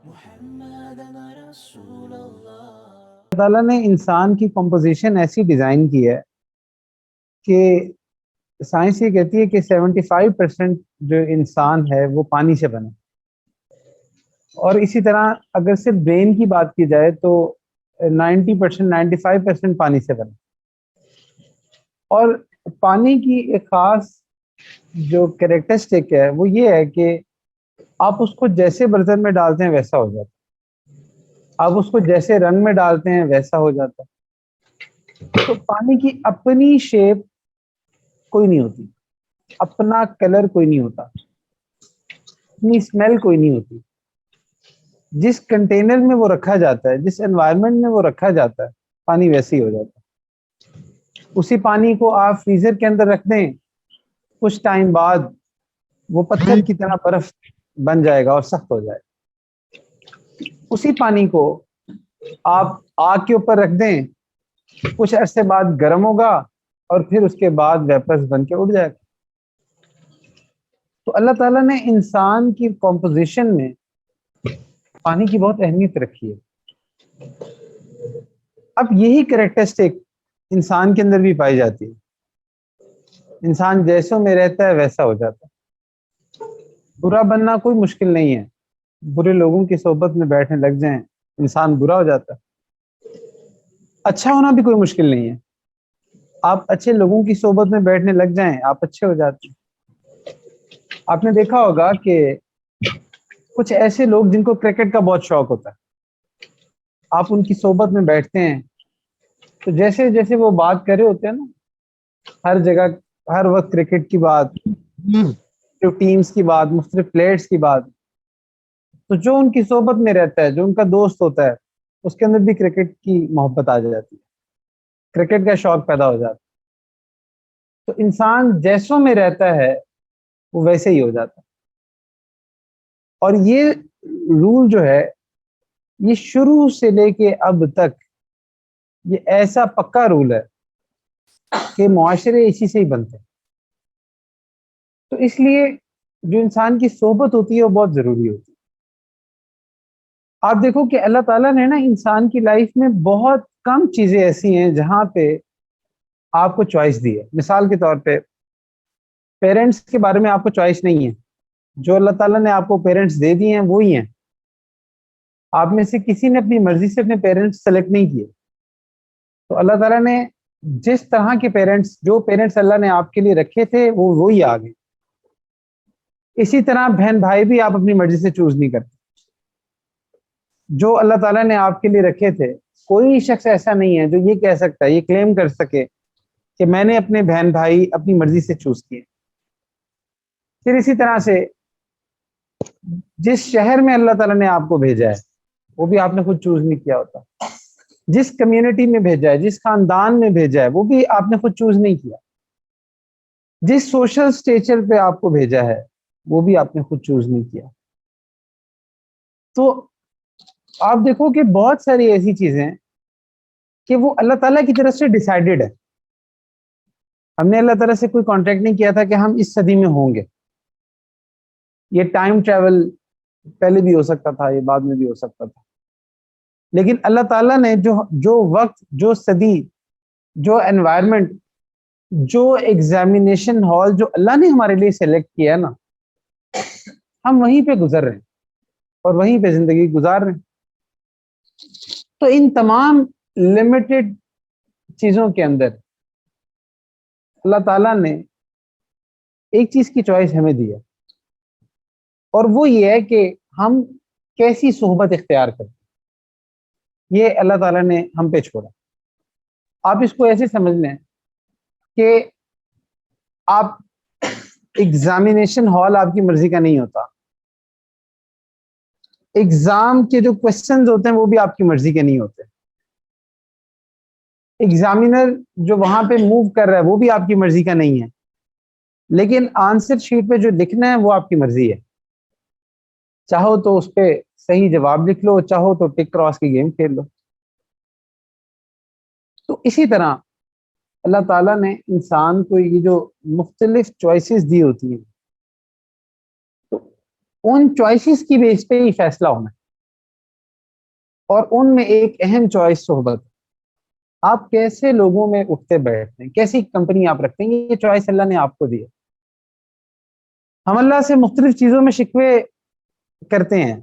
اللہ تعالیٰ نے انسان کی کمپوزیشن ایسی ڈیزائن کی ہے کہ سائنس یہ کہتی ہے کہ 75% جو انسان ہے وہ پانی سے بنے، اور اسی طرح اگر صرف برین کی بات کی جائے تو 90% 95% پانی سے بنے۔ اور پانی کی ایک خاص جو کریکٹرسٹک ہے وہ یہ ہے کہ آپ اس کو جیسے برتن میں ڈالتے ہیں ویسا ہو جاتا ہے، آپ اس کو جیسے رنگ میں ڈالتے ہیں ویسا ہو جاتا ہے۔ تو پانی کی اپنی شیپ کوئی نہیں ہوتی، اپنا کلر کوئی نہیں ہوتا، اپنی اسمیل کوئی نہیں ہوتی۔ جس کنٹینر میں وہ رکھا جاتا ہے، جس انوائرمنٹ میں وہ رکھا جاتا ہے، پانی ویسے ہی ہو جاتا ہے۔ اسی پانی کو آپ فریزر کے اندر رکھ دیں، کچھ ٹائم بعد وہ پتھر کی طرح برف بن جائے گا اور سخت ہو جائے گا۔ اسی پانی کو آپ آگ کے اوپر رکھ دیں، کچھ عرصے بعد گرم ہوگا اور پھر اس کے بعد ویپرز بن کے اڑ جائے گا۔ تو اللہ تعالیٰ نے انسان کی کمپوزیشن میں پانی کی بہت اہمیت رکھی ہے۔ اب یہی کریکٹرسٹک انسان کے اندر بھی پائی جاتی ہے، انسان جیسوں میں رہتا ہے ویسا ہو جاتا ہے۔ برا بننا کوئی مشکل نہیں ہے، برے لوگوں کی صحبت میں بیٹھنے لگ جائیں انسان برا ہو جاتا ہے۔ اچھا ہونا بھی کوئی مشکل نہیں ہے، آپ اچھے لوگوں کی صحبت میں بیٹھنے لگ جائیں آپ اچھے ہو جاتے ہیں۔ آپ نے دیکھا ہوگا کہ کچھ ایسے لوگ جن کو کرکٹ کا بہت شوق ہوتا ہے، آپ ان کی صحبت میں بیٹھتے ہیں تو جیسے جیسے وہ بات کر رہے ہوتے ہیں نا، ہر جگہ ہر وقت کرکٹ کی بات، جو ٹیمز کی بات، مختلف پلیئرز کی بات، تو جو ان کی صحبت میں رہتا ہے، جو ان کا دوست ہوتا ہے، اس کے اندر بھی کرکٹ کی محبت آ جاتی ہے، کرکٹ کا شوق پیدا ہو جاتا ہے۔ تو انسان جیسوں میں رہتا ہے وہ ویسے ہی ہو جاتا ہے۔ اور یہ رول جو ہے یہ شروع سے لے کے اب تک یہ ایسا پکا رول ہے کہ معاشرے اسی سے ہی بنتے ہیں۔ تو اس لیے جو انسان کی صحبت ہوتی ہے وہ بہت ضروری ہوتی ہے۔ آپ دیکھو کہ اللہ تعالیٰ نے نا انسان کی لائف میں بہت کم چیزیں ایسی ہیں جہاں پہ آپ کو چوائس دی ہے۔ مثال کے طور پہ پیرنٹس کے بارے میں آپ کو چوائس نہیں ہے، جو اللہ تعالیٰ نے آپ کو پیرنٹس دے دیے ہیں وہی ہیں، آپ میں سے کسی نے اپنی مرضی سے اپنے پیرنٹس سلیکٹ نہیں کیے۔ تو اللہ تعالیٰ نے جس طرح کے پیرنٹس، جو پیرنٹس اللہ نے آپ کے لیے رکھے تھے وہ وہی آ گئے۔ اسی طرح بہن بھائی بھی آپ اپنی مرضی سے چوز نہیں کرتے، جو اللہ تعالیٰ نے آپ کے لیے رکھے تھے کوئی شخص ایسا نہیں ہے جو یہ کہہ سکتا ہے، یہ کلیم کر سکے کہ میں نے اپنے بہن بھائی اپنی مرضی سے چوز کیے۔ پھر اسی طرح سے جس شہر میں اللہ تعالیٰ نے آپ کو بھیجا ہے وہ بھی آپ نے خود چوز نہیں کیا ہوتا، جس کمیونٹی میں بھیجا ہے، جس خاندان میں بھیجا ہے وہ بھی آپ نے خود چوز نہیں کیا، جس سوشل سٹیچر پہ آپ کو بھیجا ہے وہ بھی آپ نے خود چوز نہیں کیا۔ تو آپ دیکھو کہ بہت ساری ایسی چیزیں کہ وہ اللہ تعالیٰ کی طرف سے ڈیسائیڈڈ ہے۔ ہم نے اللہ تعالیٰ سے کوئی کانٹریکٹ نہیں کیا تھا کہ ہم اس صدی میں ہوں گے۔ یہ ٹائم ٹریول پہلے بھی ہو سکتا تھا، یہ بعد میں بھی ہو سکتا تھا، لیکن اللہ تعالیٰ نے جو وقت، جو صدی، جو انوائرمنٹ، جو ایگزامینیشن ہال جو اللہ نے ہمارے لیے سلیکٹ کیا ہے نا، ہم وہیں پہ گزر رہے ہیں اور وہیں پہ زندگی گزار رہے ہیں۔ تو ان تمام لمیٹڈ چیزوں کے اندر اللہ تعالیٰ نے ایک چیز کی چوائس ہمیں دی ہے، اور وہ یہ ہے کہ ہم کیسی صحبت اختیار کریں۔ یہ اللہ تعالیٰ نے ہم پہ چھوڑا۔ آپ اس کو ایسے سمجھ لیں کہ آپ ایگزامینیشن ہال آپ کی مرضی کا نہیں ہوتا، ایگزام کے جو کوسچنز ہوتے ہیں وہ بھی آپ کی مرضی کے نہیں ہوتے، ایگزامینر جو وہاں پہ موو کر رہا ہے وہ بھی آپ کی مرضی کا نہیں ہے، لیکن آنسر شیٹ پہ جو لکھنا ہے وہ آپ کی مرضی ہے۔ چاہو تو اس پہ صحیح جواب لکھ لو، چاہو تو ٹک کراس کی گیم کھیل لو۔ تو اسی طرح اللہ تعالیٰ نے انسان کو یہ جو مختلف چوائسز دی ہوتی ہیں، تو ان چوائسز کی بیس پہ ہی فیصلہ ہونا ہے۔ اور ان میں ایک اہم چوائس صحبت. آپ کیسے لوگوں میں اٹھتے بیٹھتے ہیں, کیسی کمپنی آپ رکھتے ہیں, یہ چوائس اللہ نے آپ کو دی ہے. ہم اللہ سے مختلف چیزوں میں شکوے کرتے ہیں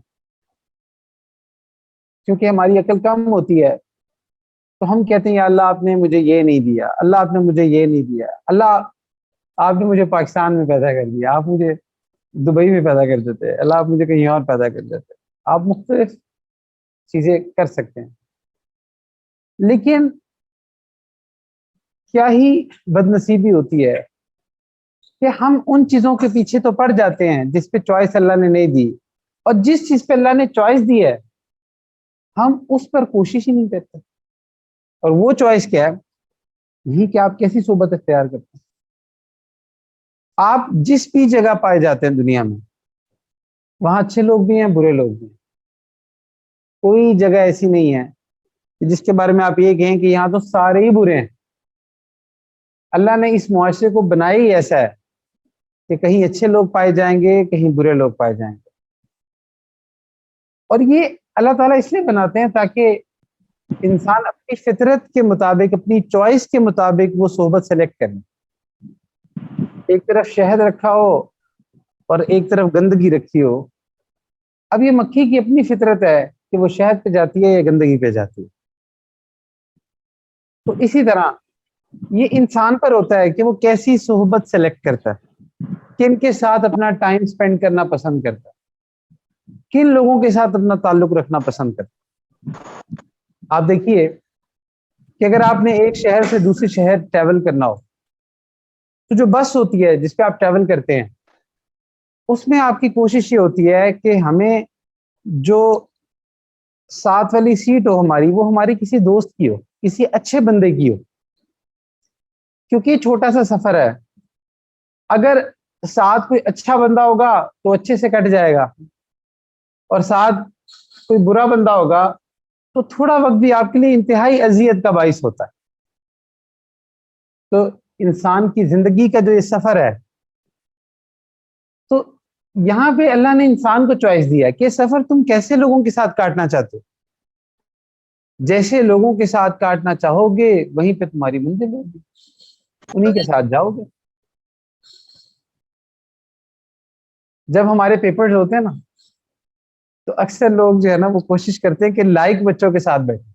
کیونکہ ہماری عقل کم ہوتی ہے, تو ہم کہتے ہیں یا اللہ آپ نے مجھے یہ نہیں دیا, اللہ آپ نے مجھے یہ نہیں دیا, اللہ آپ نے مجھے پاکستان میں پیدا کر دیا, آپ مجھے دبئی میں پیدا کر دیتے, اللہ آپ مجھے کہیں اور پیدا کر دیتے. آپ مختلف چیزیں کر سکتے ہیں, لیکن کیا ہی بد نصیبی ہوتی ہے کہ ہم ان چیزوں کے پیچھے تو پڑ جاتے ہیں جس پہ چوائس اللہ نے نہیں دی, اور جس چیز پہ اللہ نے چوائس دی ہے ہم اس پر کوشش ہی نہیں کرتے. اور وہ چوائس کیا ہے؟ یہی کہ آپ کیسی صحبت اختیار کرتے ہیں. آپ جس بھی جگہ پائے جاتے ہیں دنیا میں, وہاں اچھے لوگ بھی ہیں, برے لوگ بھی ہیں. کوئی جگہ ایسی نہیں ہے کہ جس کے بارے میں آپ یہ کہیں کہ یہاں تو سارے ہی برے ہیں. اللہ نے اس معاشرے کو بنایا ہی ایسا ہے کہ کہیں اچھے لوگ پائے جائیں گے, کہیں برے لوگ پائے جائیں گے. اور یہ اللہ تعالیٰ اس لیے بناتے ہیں تاکہ انسان اپنی فطرت کے مطابق, اپنی چوائس کے مطابق وہ صحبت سلیکٹ کرے. ایک طرف شہد رکھا ہو اور ایک طرف گندگی رکھی ہو. اب یہ مکھی کی اپنی فطرت ہے کہ وہ شہد پہ جاتی ہے یا گندگی پہ جاتی ہے. تو اسی طرح یہ انسان پر ہوتا ہے کہ وہ کیسی صحبت سلیکٹ کرتا ہے, کن کے ساتھ اپنا ٹائم سپینڈ کرنا پسند کرتا ہے, کن لوگوں کے ساتھ اپنا تعلق رکھنا پسند کرتا ہے. آپ دیکھیے کہ اگر آپ نے ایک شہر سے دوسرے شہر ٹریول کرنا ہو, تو جو بس ہوتی ہے جس پہ آپ ٹریول کرتے ہیں, اس میں آپ کی کوشش یہ ہوتی ہے کہ ہمیں جو ساتھ والی سیٹ ہو ہماری, وہ ہماری کسی دوست کی ہو, کسی اچھے بندے کی ہو, کیونکہ یہ چھوٹا سا سفر ہے. اگر ساتھ کوئی اچھا بندہ ہوگا تو اچھے سے کٹ جائے گا, اور ساتھ کوئی برا بندہ ہوگا تو تھوڑا وقت بھی آپ کے لیے انتہائی اذیت کا باعث ہوتا ہے. تو انسان کی زندگی کا جو یہ سفر ہے, تو یہاں پہ اللہ نے انسان کو چوائس دیا کہ سفر تم کیسے لوگوں کے ساتھ کاٹنا چاہتے ہو. جیسے لوگوں کے ساتھ کاٹنا چاہو گے وہیں پہ تمہاری منزل ہوگی, انہی کے ساتھ جاؤ گے. جب ہمارے پیپرز ہوتے ہیں نا, تو اکثر لوگ جو ہے نا وہ کوشش کرتے ہیں کہ لائک بچوں کے ساتھ بیٹھیں,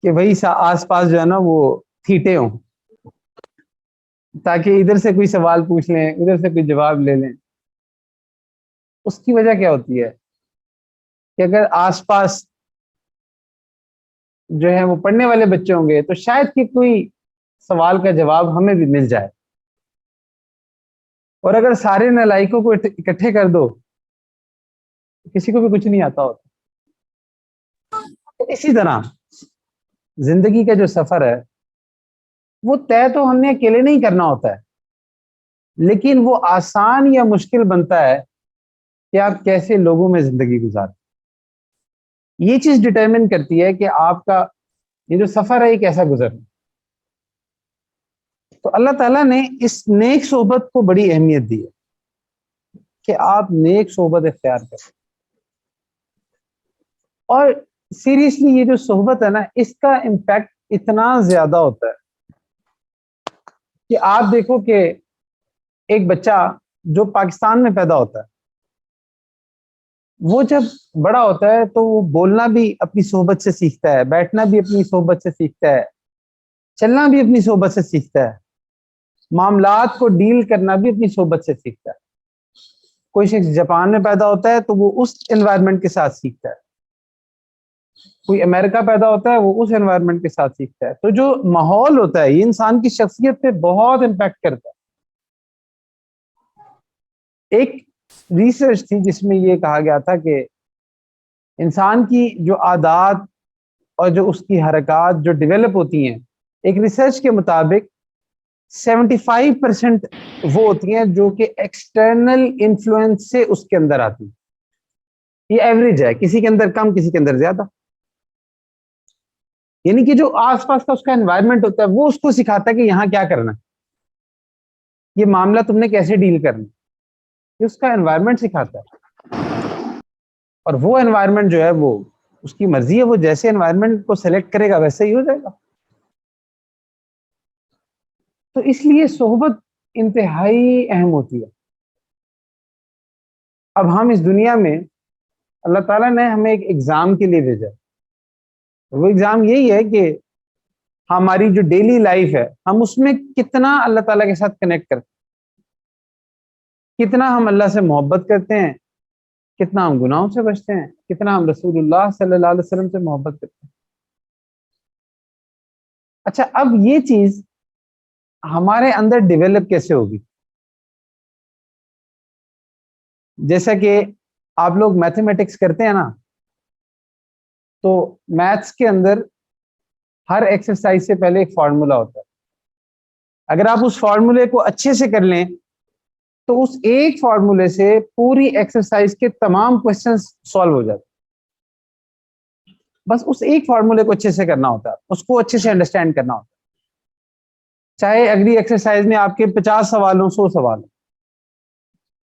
کہ وہی آس پاس جو ہے نا وہ تھیٹے ہوں, تاکہ ادھر سے کوئی سوال پوچھ لیں, ادھر سے کوئی جواب لے لیں. اس کی وجہ کیا ہوتی ہے کہ اگر آس پاس جو ہے وہ پڑھنے والے بچے ہوں گے تو شاید کہ کوئی سوال کا جواب ہمیں بھی مل جائے. اور اگر سارے نالائکوں کو اکٹھے کر دو, کسی کو بھی کچھ نہیں آتا ہوتا. اسی طرح زندگی کا جو سفر ہے وہ طے تو ہم نے اکیلے نہیں کرنا ہوتا ہے, لیکن وہ آسان یا مشکل بنتا ہے کہ آپ کیسے لوگوں میں زندگی گزارتے. یہ چیز ڈٹرمن کرتی ہے کہ آپ کا یہ جو سفر ہے یہ کیسا گزرنا. تو اللہ تعالیٰ نے اس نیک صحبت کو بڑی اہمیت دی ہے کہ آپ نیک صحبت اختیار کریں. اور سیریسلی یہ جو صحبت ہے نا, اس کا امپیکٹ اتنا زیادہ ہوتا ہے کہ آپ دیکھو کہ ایک بچہ جو پاکستان میں پیدا ہوتا ہے, وہ جب بڑا ہوتا ہے تو وہ بولنا بھی اپنی صحبت سے سیکھتا ہے, بیٹھنا بھی اپنی صحبت سے سیکھتا ہے, چلنا بھی اپنی صحبت سے سیکھتا ہے, معاملات کو ڈیل کرنا بھی اپنی صحبت سے سیکھتا ہے. کوئی شخص جاپان میں پیدا ہوتا ہے تو وہ اس انوائرمنٹ کے ساتھ سیکھتا ہے, کوئی امریکہ پیدا ہوتا ہے وہ اس انوائرمنٹ کے ساتھ سیکھتا ہے. تو جو ماحول ہوتا ہے یہ انسان کی شخصیت پہ بہت امپیکٹ کرتا ہے. ایک ریسرچ تھی جس میں یہ کہا گیا تھا کہ انسان کی جو عادات اور جو اس کی حرکات جو ڈیولپ ہوتی ہیں, ایک ریسرچ کے مطابق 75% وہ ہوتی ہیں جو کہ ایکسٹرنل انفلوئنس سے اس کے اندر آتی ہیں. یہ ایوریج ہے, کسی کے اندر کم, کسی کے اندر زیادہ. یعنی کہ جو آس پاس کا اس کا انوائرمنٹ ہوتا ہے وہ اس کو سکھاتا ہے کہ یہاں کیا کرنا ہے, یہ معاملہ تم نے کیسے ڈیل کرنا, یہ اس کا انوائرمنٹ سکھاتا ہے. اور وہ انوائرمنٹ جو ہے وہ اس کی مرضی ہے، وہ جیسے انوائرمنٹ کو سلیکٹ کرے گا ویسے ہی ہو جائے گا. تو اس لیے صحبت انتہائی اہم ہوتی ہے. اب ہم اس دنیا میں اللہ تعالیٰ نے ہمیں ایک ایگزام کے لیے بھیجا. وہ ایگزام یہی ہے کہ ہماری جو ڈیلی لائف ہے ہم اس میں کتنا اللہ تعالیٰ کے ساتھ کنیکٹ کرتے ہیں، کتنا ہم اللہ سے محبت کرتے ہیں، کتنا ہم گناہوں سے بچتے ہیں، کتنا ہم رسول اللہ صلی اللہ علیہ وسلم سے محبت کرتے ہیں. اچھا، اب یہ چیز ہمارے اندر ڈیولپ کیسے ہوگی؟ جیسا کہ آپ لوگ میتھمیٹکس کرتے ہیں نا، تو میتھس کے اندر ہر ایکسرسائز سے پہلے ایک فارمولا ہوتا ہے. اگر آپ اس فارمولے کو اچھے سے کر لیں تو اس ایک فارمولے سے پوری ایکسرسائز کے تمام کوشچنز سالو ہو جاتے. بس اس ایک فارمولے کو اچھے سے کرنا ہوتا ہے، اس کو اچھے سے انڈرسٹینڈ کرنا ہوتا ہے. چاہے اگلی ایکسرسائز میں آپ کے 50 سوال ہوں، 100 سوال ہوں،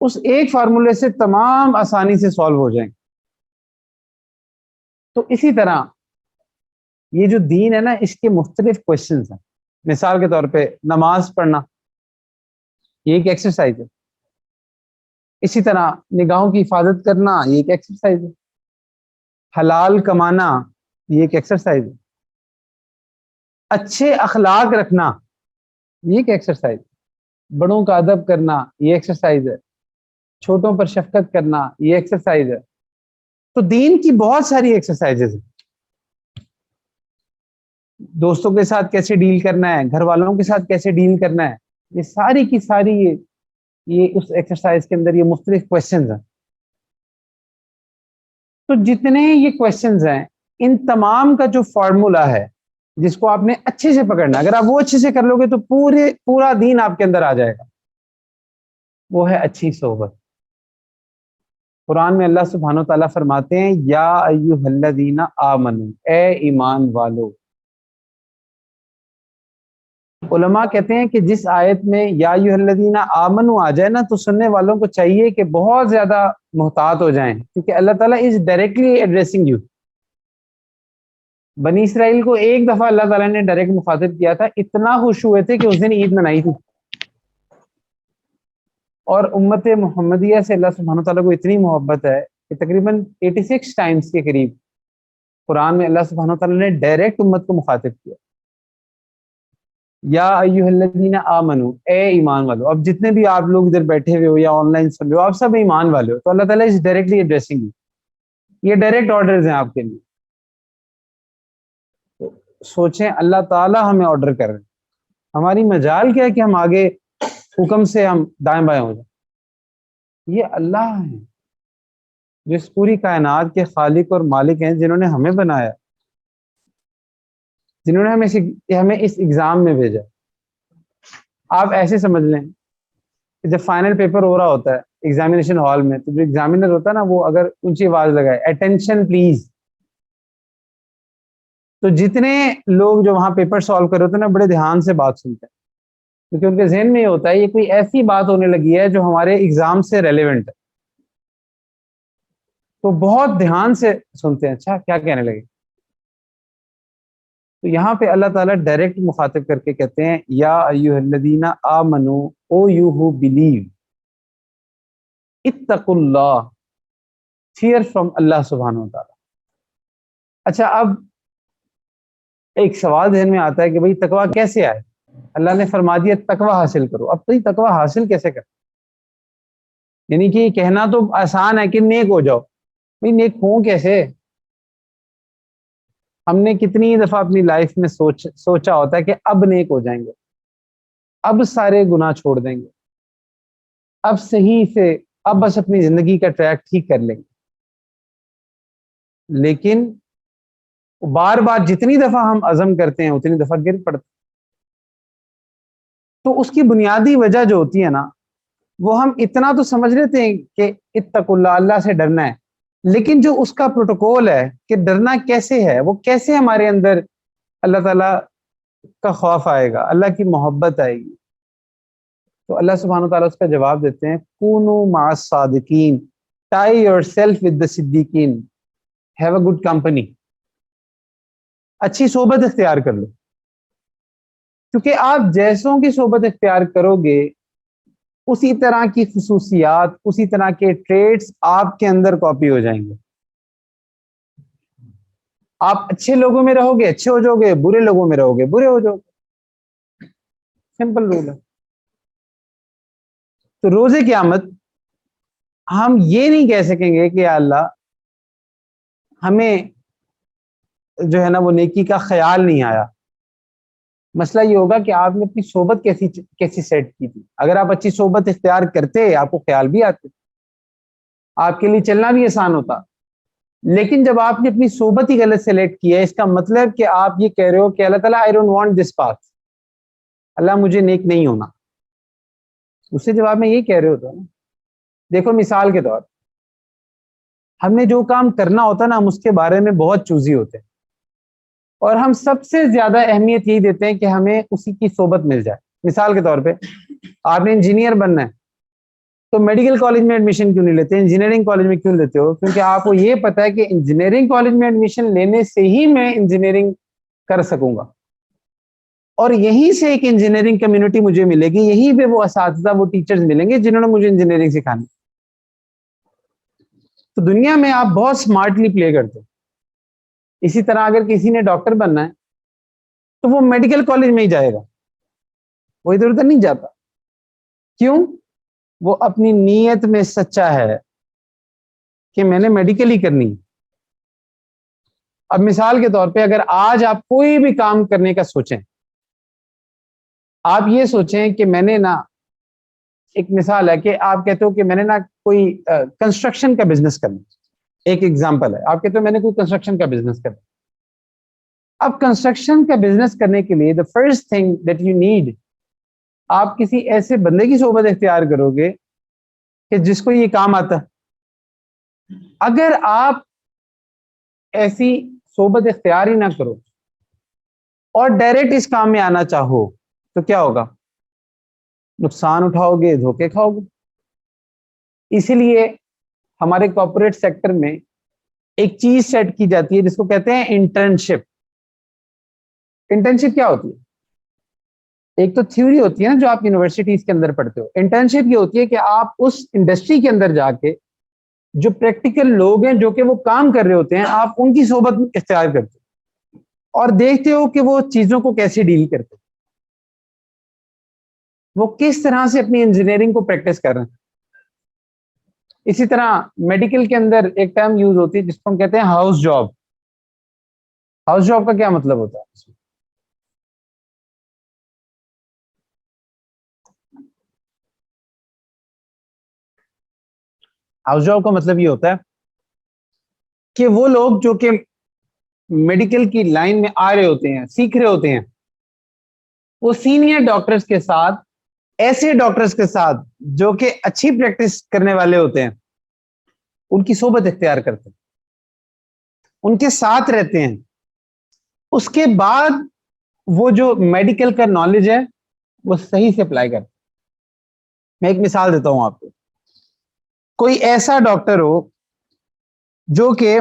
اس ایک فارمولے سے تمام آسانی سے سالو ہو جائیں گے. تو اسی طرح یہ جو دین ہے نا، اس کے مختلف کوشچنز ہیں. مثال کے طور پہ نماز پڑھنا یہ ایک ایکسرسائز ہے. اسی طرح نگاہوں کی حفاظت کرنا یہ ایک ایکسرسائز ہے. حلال کمانا یہ ایک ایکسرسائز ہے. اچھے اخلاق رکھنا یہ ایک ایکسرسائز ہے. بڑوں کا ادب کرنا یہ ایکسرسائز ہے. چھوٹوں پر شفقت کرنا یہ ایکسرسائز ہے. تو دین کی بہت ساری ایکسرسائزز ہیں. دوستوں کے ساتھ کیسے ڈیل کرنا ہے، گھر والوں کے ساتھ کیسے ڈیل کرنا ہے، یہ ساری کی ساری یہ اس ایکسرسائز کے اندر یہ مختلف کوشچنز ہیں. تو جتنے یہ کوشچنز ہیں ان تمام کا جو فارمولا ہے جس کو آپ نے اچھے سے پکڑنا، اگر آپ وہ اچھے سے کر لو گے تو پورا دین آپ کے اندر آ جائے گا. وہ ہے اچھی صحبت. قرآن میں اللہ سبحانہ و تعالیٰ فرماتے ہیں یا ایھا الذین آمنوا، اے ایمان والو. علماء کہتے ہیں کہ جس آیت میں یا ایھا الذین آمنوا آ جائے نا تو سننے والوں کو چاہیے کہ بہت زیادہ محتاط ہو جائیں، کیونکہ اللہ تعالیٰ از ڈائریکٹلی ایڈریسنگ یو. بنی اسرائیل کو ایک دفعہ اللہ تعالیٰ نے ڈائریکٹ مخاطب کیا تھا، اتنا خوش ہوئے تھے کہ اس دن عید منائی تھی. اور امت محمدیہ سے اللہ سبحانہ تعالیٰ کو اتنی محبت ہے کہ تقریباً 86 ٹائمز کے قریب قرآن میں اللہ سبحانہ تعالیٰ نے ڈائریکٹ امت کو مخاطب کیا، یا ایھا الذین آمنو، اے ایمان والو. اب جتنے بھی آپ لوگ ادھر بیٹھے ہوئے ہو یا آن لائن سن رہے ہو، آپ سب ایمان والے ہو، تو اللہ تعالیٰ از ڈائریکٹلی ایڈریسنگ یو. یہ ڈائریکٹ آرڈرز ہیں آپ کے لیے. سوچیں اللہ تعالیٰ ہمیں آرڈر کر رہے ہیں، ہماری مجال کیا ہے کہ ہم آگے حکم سے ہم دائیں بائیں ہو جائیں. یہ اللہ ہے جو اس پوری کائنات کے خالق اور مالک ہیں، جنہوں نے ہمیں بنایا، جنہوں نے ہمیں اس ایگزام میں بھیجا. آپ ایسے سمجھ لیں کہ جب فائنل پیپر ہو رہا ہوتا ہے ایگزامینیشن ہال میں، تو جو ایگزامینر ہوتا ہے نا وہ اگر اونچی آواز لگائے اٹینشن پلیز، تو جتنے لوگ جو وہاں پیپر سالو کر رہے ہوتے ہیں نا بڑے دھیان سے بات سنتے ہیں، کیونکہ ان کے ذہن میں یہ ہوتا ہے یہ کوئی ایسی بات ہونے لگی ہے جو ہمارے ایگزام سے ریلیونٹ ہے. تو بہت دھیان سے سنتے ہیں اچھا کیا کہنے لگے. تو یہاں پہ اللہ تعالیٰ ڈائریکٹ مخاطب کر کے کہتے ہیں یا ایھا الذین آمنو، او یو ہو بلیو، اتقوا اللہ، فیئر فرام اللہ سبحانہ و تعالیٰ. اچھا، اب ایک سوال ذہن میں آتا ہے کہ بھئی تقویٰ کیسے آئے؟ اللہ نے فرما دیا تقویٰ حاصل کرو. اب تو تقویٰ حاصل کیسے کرو؟ یعنی کہ یہ کہنا تو آسان ہے کہ نیک ہو جاؤ، بھئی نیک ہوں کیسے؟ ہم نے کتنی دفعہ اپنی لائف میں سوچا ہوتا ہے کہ اب نیک ہو جائیں گے، اب سارے گناہ چھوڑ دیں گے، اب صحیح سے اب بس اپنی زندگی کا ٹریک ٹھیک کر لیں گے. لیکن بار بار جتنی دفعہ ہم عزم کرتے ہیں اتنی دفعہ گر پڑتے. تو اس کی بنیادی وجہ جو ہوتی ہے نا، وہ ہم اتنا تو سمجھ لیتے ہیں کہ اتقوا اللہ، اللہ سے ڈرنا ہے، لیکن جو اس کا پروٹوکول ہے کہ ڈرنا کیسے ہے، وہ کیسے ہمارے اندر اللہ تعالیٰ کا خوف آئے گا، اللہ کی محبت آئے گی. تو اللہ سبحانہ و تعالیٰ اس کا جواب دیتے ہیں کونوا مع الصادقین، tie yourself with the صدیقین, have a good company, اچھی صحبت اختیار کر لو, کیونکہ آپ جیسوں کی صحبت اختیار کرو گے اسی طرح کی خصوصیات, اسی طرح کے ٹریٹس آپ کے اندر کاپی ہو جائیں گے. آپ اچھے لوگوں میں رہو گے اچھے ہو جاؤ گے, برے لوگوں میں رہو گے برے ہو جاؤ گے, سمپل رول ہے. تو روز قیامت ہم یہ نہیں کہہ سکیں گے کہ یا اللہ ہمیں جو ہے نا وہ نیکی کا خیال نہیں آیا. مسئلہ یہ ہوگا کہ آپ نے اپنی صحبت کیسی سیٹ کی تھی. اگر آپ اچھی صحبت اختیار کرتے آپ کو خیال بھی آتے, آپ کے لیے چلنا بھی آسان ہوتا. لیکن جب آپ نے اپنی صحبت ہی غلط سلیکٹ کی ہے, اس کا مطلب کہ آپ یہ کہہ رہے ہو کہ اللہ تعالیٰ I don't want this path, اللہ مجھے نیک نہیں ہونا. اس سے جواب میں یہ کہہ رہے ہوتا نا, دیکھو مثال کے طور ہم نے جو کام کرنا ہوتا نا ہم اس کے بارے میں بہت چوزی ہوتے ہیں, اور ہم سب سے زیادہ اہمیت یہی دیتے ہیں کہ ہمیں اسی کی صحبت مل جائے. مثال کے طور پہ آپ نے انجینئر بننا ہے تو میڈیکل کالج میں ایڈمیشن کیوں نہیں لیتے, انجینئرنگ کالج میں کیوں لیتے ہو؟ کیونکہ آپ کو یہ پتا ہے کہ انجینئرنگ کالج میں ایڈمیشن لینے سے ہی میں انجینئرنگ کر سکوں گا, اور یہیں سے ایک انجینئرنگ کمیونٹی مجھے ملے گی, یہیں پہ وہ اساتذہ وہ ٹیچرز ملیں گے جنہوں نے مجھے انجینئرنگ سکھانی. تو دنیا میں آپ بہت سمارٹلی پلے کرتے. اسی طرح اگر کسی نے ڈاکٹر بننا ہے تو وہ میڈیکل کالج میں ہی جائے گا, وہ ادھر ادھر نہیں جاتا. کیوں؟ وہ اپنی نیت میں سچا ہے کہ میں نے میڈیکل ہی کرنی. اب مثال کے طور پہ اگر آج آپ کوئی بھی کام کرنے کا سوچیں, آپ یہ سوچیں کہ میں نے نا, ایک مثال ہے کہ آپ کہتے ہو کہ میں نے نا کوئی کنسٹرکشن کا بزنس کرنا, ایک ایگزامپل ہے, آپ کہتے ہو میں نے کوئی کنسٹرکشن کا بزنس کرنا. اب کنسٹرکشن کا بزنس کرنے کے لیے the first thing that you need, آپ کسی ایسے بندے کی صحبت اختیار کرو گے کہ جس کو یہ کام آتا. اگر آپ ایسی صحبت اختیار ہی نہ کرو اور ڈائریکٹ اس کام میں آنا چاہو تو کیا ہوگا؟ نقصان اٹھاؤ گے, دھوکے کھاؤ گے. اسی لیے ہمارے کارپوریٹ سیکٹر میں ایک چیز سیٹ کی جاتی ہے جس کو کہتے ہیں انٹرنشپ. انٹرنشپ کیا ہوتی ہے؟ ایک تو تھیوری ہوتی ہے نا جو آپ یونیورسٹیز کے اندر پڑھتے ہو. انٹرنشپ یہ ہوتی ہے کہ آپ اس انڈسٹری کے اندر جا کے جو پریکٹیکل لوگ ہیں جو کہ وہ کام کر رہے ہوتے ہیں آپ ان کی صحبت اختیار کرتے ہو اور دیکھتے ہو کہ وہ چیزوں کو کیسے ڈیل کرتے ہیں, وہ کس طرح سے اپنی انجینئرنگ کو پریکٹس کر رہے ہیں. اسی طرح میڈیکل کے اندر ایک ٹرم یوز ہوتی ہے جس کو ہم کہتے ہیں ہاؤس جاب. ہاؤس جاب کا کیا مطلب ہوتا ہے؟ ہاؤس جاب کا مطلب یہ ہوتا ہے کہ وہ لوگ جو کہ میڈیکل کی لائن میں آ رہے ہوتے ہیں, سیکھ رہے ہوتے ہیں, وہ سینئر ڈاکٹرز کے ساتھ, ایسے ڈاکٹرز کے ساتھ جو کہ اچھی پریکٹس کرنے والے ہوتے ہیں ان کی صحبت اختیار کرتے ہیں, ان کے ساتھ رہتے ہیں. اس کے بعد وہ جو میڈیکل کا نالج ہے وہ صحیح سے اپلائی کرتے ہیں. میں ایک مثال دیتا ہوں آپ کو. کوئی ایسا ڈاکٹر ہو جو کہ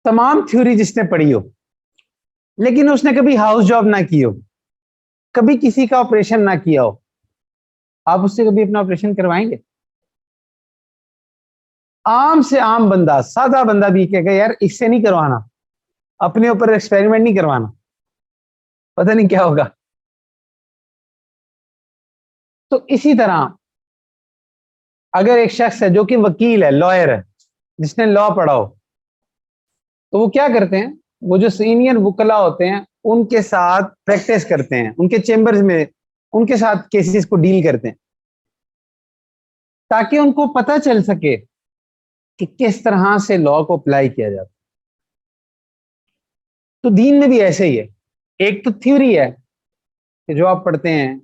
تمام تھیوری جس نے پڑھی ہو لیکن اس نے کبھی ہاؤس جاب نہ کی ہو, کبھی کسی کا آپریشن نہ کیا ہو, آپ اس سے کبھی اپنا آپریشن کروائیں گے؟ عام سے عام بندہ, سادہ بندہ بھی کہے گا یار اس سے نہیں کروانا, اپنے اوپر ایکسپیریمنٹ نہیں کروانا, پتہ نہیں کیا ہوگا. تو اسی طرح اگر ایک شخص ہے جو کہ وکیل ہے, لائر ہے, جس نے لا پڑھا ہو, تو وہ کیا کرتے ہیں, وہ جو سینئر وکلا ہوتے ہیں ان کے ساتھ پریکٹس کرتے ہیں, ان کے چیمبرز میں ان کے ساتھ کیسز کو ڈیل کرتے ہیں تاکہ ان کو پتہ چل سکے کہ کس طرح سے لا کو اپلائی کیا جاتا. تو دین میں بھی ایسے ہی ہے, ایک تو تھیوری ہے کہ جو آپ پڑھتے ہیں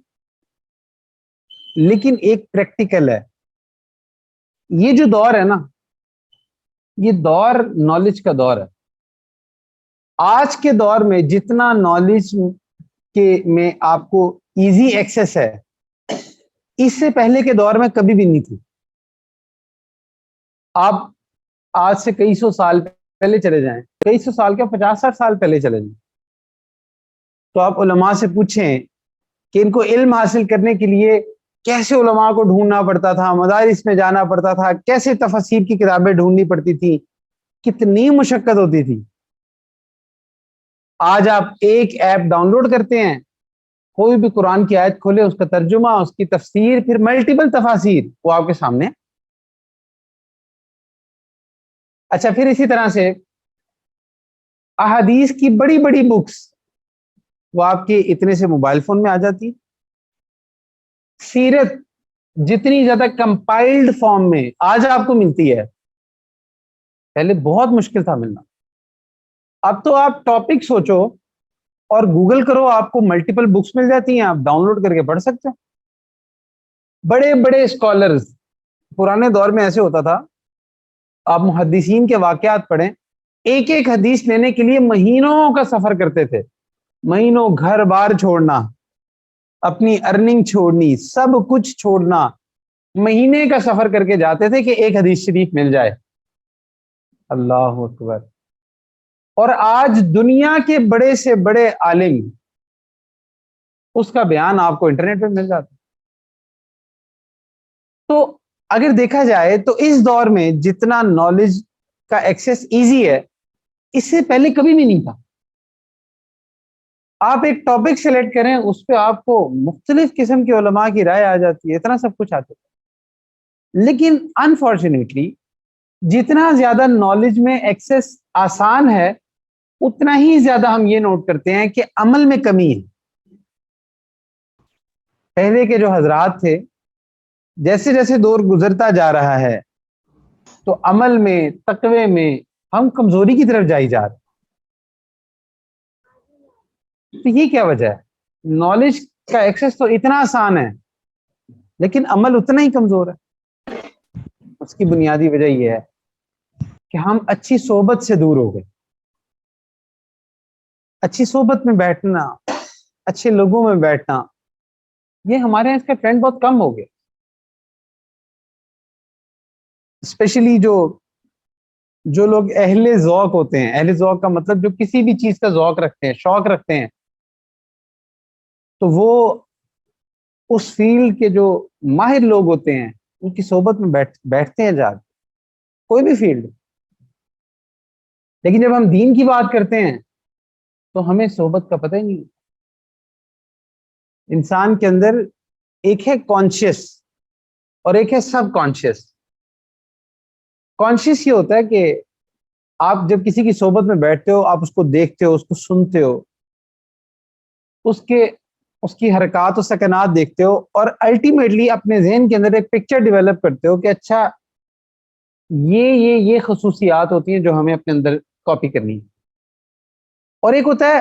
لیکن ایک پریکٹیکل ہے. یہ جو دور ہے نا یہ دور نالج کا دور ہے. آج کے دور میں جتنا نالج کے میں آپ کو ایزی ایکسیس ہے اس سے پہلے کے دور میں کبھی بھی نہیں تھی. آپ آج سے کئی سو سال پہلے چلے جائیں, کئی سو سال کیا 50-60 سال پہلے چلے جائیں, تو آپ علماء سے پوچھیں کہ ان کو علم حاصل کرنے کے لیے کیسے علماء کو ڈھونڈنا پڑتا تھا, مدارس میں جانا پڑتا تھا, کیسے تفاسیر کی کتابیں ڈھونڈنی پڑتی تھی, کتنی مشقت ہوتی تھی. آج آپ ایک ایپ ڈاؤن لوڈ کرتے ہیں, کوئی بھی قرآن کی آیت کھولے, اس کا ترجمہ, اس کی تفسیر, پھر ملٹیپل تفاسیر, وہ آپ کے سامنے. اچھا, پھر اسی طرح سے احادیث کی بڑی بڑی بکس وہ آپ کے اتنے سے موبائل فون میں آ جاتی. سیرت جتنی زیادہ کمپائلڈ فارم میں آج آپ کو ملتی ہے, پہلے بہت مشکل تھا ملنا. اب تو آپ ٹاپک سوچو اور گوگل کرو, آپ کو ملٹیپل بکس مل جاتی ہیں, آپ ڈاؤن لوڈ کر کے پڑھ سکتے ہیں. بڑے بڑے اسکالرز, پرانے دور میں ایسے ہوتا تھا, آپ محدثین کے واقعات پڑھیں, ایک ایک حدیث لینے کے لیے مہینوں کا سفر کرتے تھے, مہینوں, گھر بار چھوڑنا, اپنی ارننگ چھوڑنی, سب کچھ چھوڑنا, مہینے کا سفر کر کے جاتے تھے کہ ایک حدیث شریف مل جائے. اللہ اکبر. اور آج دنیا کے بڑے سے بڑے عالم, اس کا بیان آپ کو انٹرنیٹ پہ مل جاتا. تو اگر دیکھا جائے تو اس دور میں جتنا نالج کا ایکسیس ایزی ہے, اس سے پہلے کبھی بھی نہیں تھا. آپ ایک ٹاپک سلیکٹ کریں, اس پہ آپ کو مختلف قسم کے علماء کی رائے آ جاتی ہے, اتنا سب کچھ آتا ہے. لیکن انفارچونیٹلی جتنا زیادہ نالج میں ایکسیس آسان ہے, اتنا ہی زیادہ ہم یہ نوٹ کرتے ہیں کہ عمل میں کمی ہے. پہلے کے جو حضرات تھے, جیسے جیسے دور گزرتا جا رہا ہے تو عمل میں, تقوی میں ہم کمزوری کی طرف جائی جا رہے ہیں. تو یہ کیا وجہ ہے؟ نالج کا ایکسس تو اتنا آسان ہے, لیکن عمل اتنا ہی کمزور ہے. اس کی بنیادی وجہ یہ ہے کہ ہم اچھی صحبت سے دور ہو گئے. اچھی صحبت میں بیٹھنا, اچھے لوگوں میں بیٹھنا, یہ ہمارے یہاں اس کا ٹرینڈ بہت کم ہو گیا. اسپیشلی جو لوگ اہل ذوق ہوتے ہیں, اہل ذوق کا مطلب جو کسی بھی چیز کا ذوق رکھتے ہیں, شوق رکھتے ہیں, تو وہ اس فیلڈ کے جو ماہر لوگ ہوتے ہیں ان کی صحبت میں بیٹھتے ہیں جا کے, کوئی بھی فیلڈ. لیکن جب ہم دین کی بات کرتے ہیں تو ہمیں صحبت کا پتہ ہی نہیں. انسان کے اندر ایک ہے کانشیس اور ایک ہے سب کانشیس. کانشیس یہ ہوتا ہے کہ آپ جب کسی کی صحبت میں بیٹھتے ہو, آپ اس کو دیکھتے ہو, اس کو سنتے ہو, اس کی حرکات و سکنات دیکھتے ہو, اور الٹیمیٹلی اپنے ذہن کے اندر ایک پکچر ڈیولپ کرتے ہو کہ اچھا یہ خصوصیات ہوتی ہیں جو ہمیں اپنے اندر کاپی کرنی ہے. اور ایک ہوتا ہے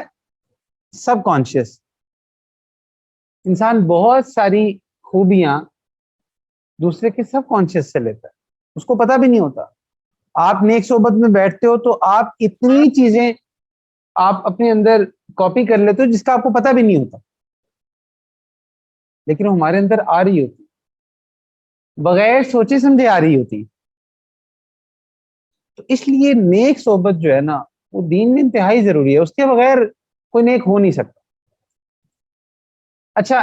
سب کانشیس. انسان بہت ساری خوبیاں دوسرے کے سب کانشیس سے لیتا ہے, اس کو پتہ بھی نہیں ہوتا. آپ نیک صحبت میں بیٹھتے ہو تو آپ اتنی چیزیں آپ اپنے اندر کاپی کر لیتے ہو جس کا آپ کو پتہ بھی نہیں ہوتا, لیکن وہ ہمارے اندر آ رہی ہوتی, بغیر سوچے سمجھے آ رہی ہوتی. تو اس لیے نیک صحبت جو ہے نا, وہ دین میں انتہائی ضروری ہے, اس کے بغیر کوئی نیک ہو نہیں سکتا. اچھا,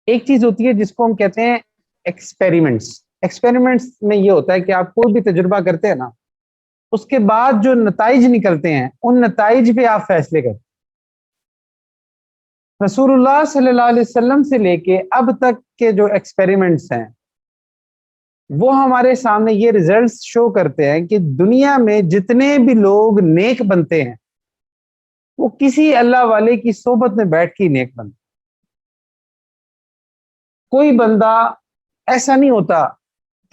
ایک چیز ہوتی ہے جس کو ہم کہتے ہیں ایکسپیریمنٹس. ایکسپیریمنٹس میں یہ ہوتا ہے کہ آپ کوئی بھی تجربہ کرتے ہیں نا, اس کے بعد جو نتائج نکلتے ہیں ان نتائج پہ آپ فیصلے کرتے ہیں. رسول اللہ صلی اللہ علیہ وسلم سے لے کے اب تک کے جو ایکسپیریمنٹس ہیں وہ ہمارے سامنے یہ ریزلٹس شو کرتے ہیں کہ دنیا میں جتنے بھی لوگ نیک بنتے ہیں وہ کسی اللہ والے کی صحبت میں بیٹھ کے نیک بنتے. کوئی بندہ ایسا نہیں ہوتا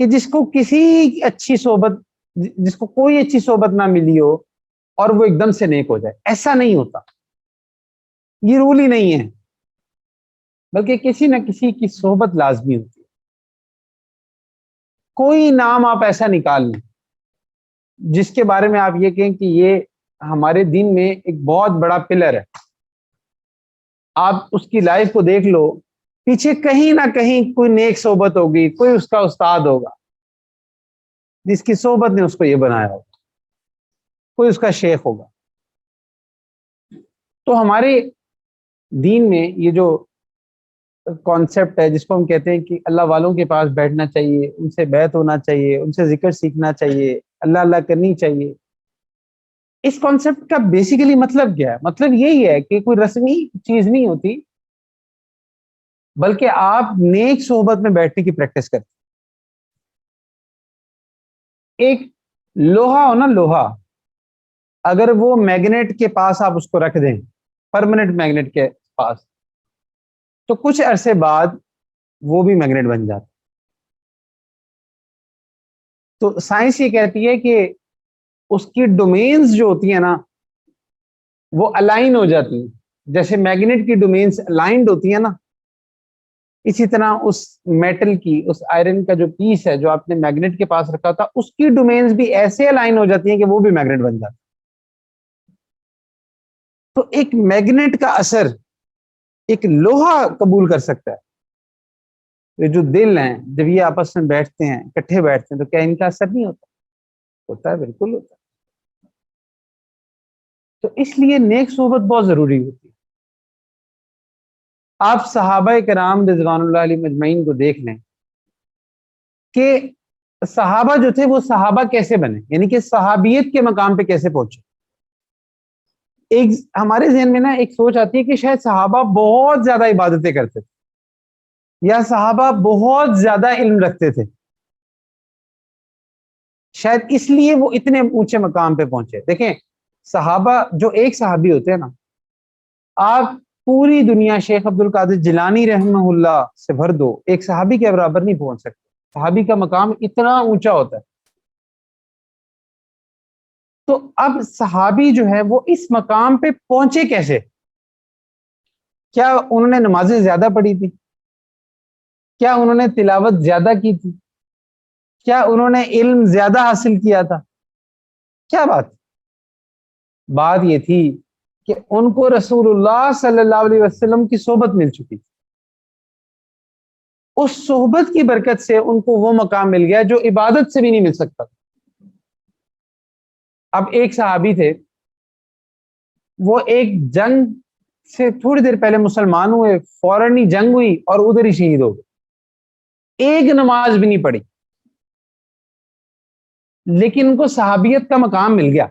کہ جس کو کوئی اچھی صحبت نہ ملی ہو اور وہ ایک دم سے نیک ہو جائے. ایسا نہیں ہوتا, یہ رول ہی نہیں ہے, بلکہ کسی نہ کسی کی صحبت لازمی ہوتی ہے. کوئی نام آپ ایسا نکال لیں جس کے بارے میں آپ یہ کہیں کہ یہ ہمارے دین میں ایک بہت بڑا پلر ہے. آپ اس کی لائف کو دیکھ لو, پیچھے کہیں نہ کہیں کوئی نیک صحبت ہوگی, کوئی اس کا استاد ہوگا جس کی صحبت نے اس کو یہ بنایا ہوگا, کوئی اس کا شیخ ہوگا. تو ہمارے دین میں یہ جو کانسیپٹ ہے جس کو ہم کہتے ہیں کہ اللہ والوں کے پاس بیٹھنا چاہیے, ان سے بیعت ہونا چاہیے, ان سے ذکر سیکھنا چاہیے, اللہ اللہ کرنی چاہیے, اس کانسیپٹ کا بیسیکلی مطلب کیا ہے؟ مطلب یہی ہے کہ کوئی رسمی چیز نہیں ہوتی, بلکہ آپ نیک صحبت میں بیٹھنے کی پریکٹس کرتے. ایک لوہا ہو نا, لوہا اگر وہ میگنیٹ کے پاس آپ اس کو رکھ دیں, پرماننٹ میگنیٹ کے پاس, تو کچھ عرصے بعد وہ بھی میگنیٹ بن جاتا. تو سائنس یہ کہتی ہے کہ اس کی ڈومینز جو ہوتی ہیں نا وہ الائن ہو جاتی ہیں, جیسے میگنیٹ کی ڈومینز الائنڈ ہوتی ہیں نا, اسی طرح اس میٹل کی, اس آئرن کا جو پیس ہے جو آپ نے میگنیٹ کے پاس رکھا تھا, اس کی ڈومینز بھی ایسے الائن ہو جاتی ہیں کہ وہ بھی میگنیٹ بن جاتا. تو ایک میگنیٹ کا اثر ایک لوہا قبول کر سکتا ہے. یہ جو دل ہیں جب یہ آپس میں بیٹھتے ہیں, اکٹھے بیٹھتے ہیں, تو کیا ان کا اثر نہیں ہوتا؟ ہوتا ہے, بالکل ہوتا ہے. تو اس لیے نیک صحبت بہت ضروری ہوتی ہے. آپ صحابہ کرام رضوان اللہ علیہ مجمعین کو دیکھ لیں کہ صحابہ جو تھے وہ صحابہ کیسے بنے, یعنی کہ صحابیت کے مقام پہ کیسے پہنچے. ایک ہمارے ذہن میں نا ایک سوچ آتی ہے کہ شاید صحابہ بہت زیادہ عبادتیں کرتے تھے, یا صحابہ بہت زیادہ علم رکھتے تھے, شاید اس لیے وہ اتنے اونچے مقام پہ پہنچے. دیکھیں صحابہ, جو ایک صحابی ہوتے ہیں نا, آپ پوری دنیا شیخ عبد القادر جیلانی رحمہ اللہ سے بھر دو, ایک صحابی کے برابر نہیں پہنچ سکتے. صحابی کا مقام اتنا اونچا ہوتا ہے. تو اب صحابی جو ہے وہ اس مقام پہ پہنچے کیسے؟ کیا انہوں نے نمازیں زیادہ پڑھی تھی؟ کیا انہوں نے تلاوت زیادہ کی تھی؟ کیا انہوں نے علم زیادہ حاصل کیا تھا؟ کیا بات یہ تھی کہ ان کو رسول اللہ صلی اللہ علیہ وسلم کی صحبت مل چکی تھی. اس صحبت کی برکت سے ان کو وہ مقام مل گیا جو عبادت سے بھی نہیں مل سکتا. اب ایک صحابی تھے, وہ ایک جنگ سے تھوڑی دیر پہلے مسلمان ہوئے, فوراً ہی جنگ ہوئی اور ادھر ہی شہید ہو گئے, ایک نماز بھی نہیں پڑھی, لیکن ان کو صحابیت کا مقام مل گیا.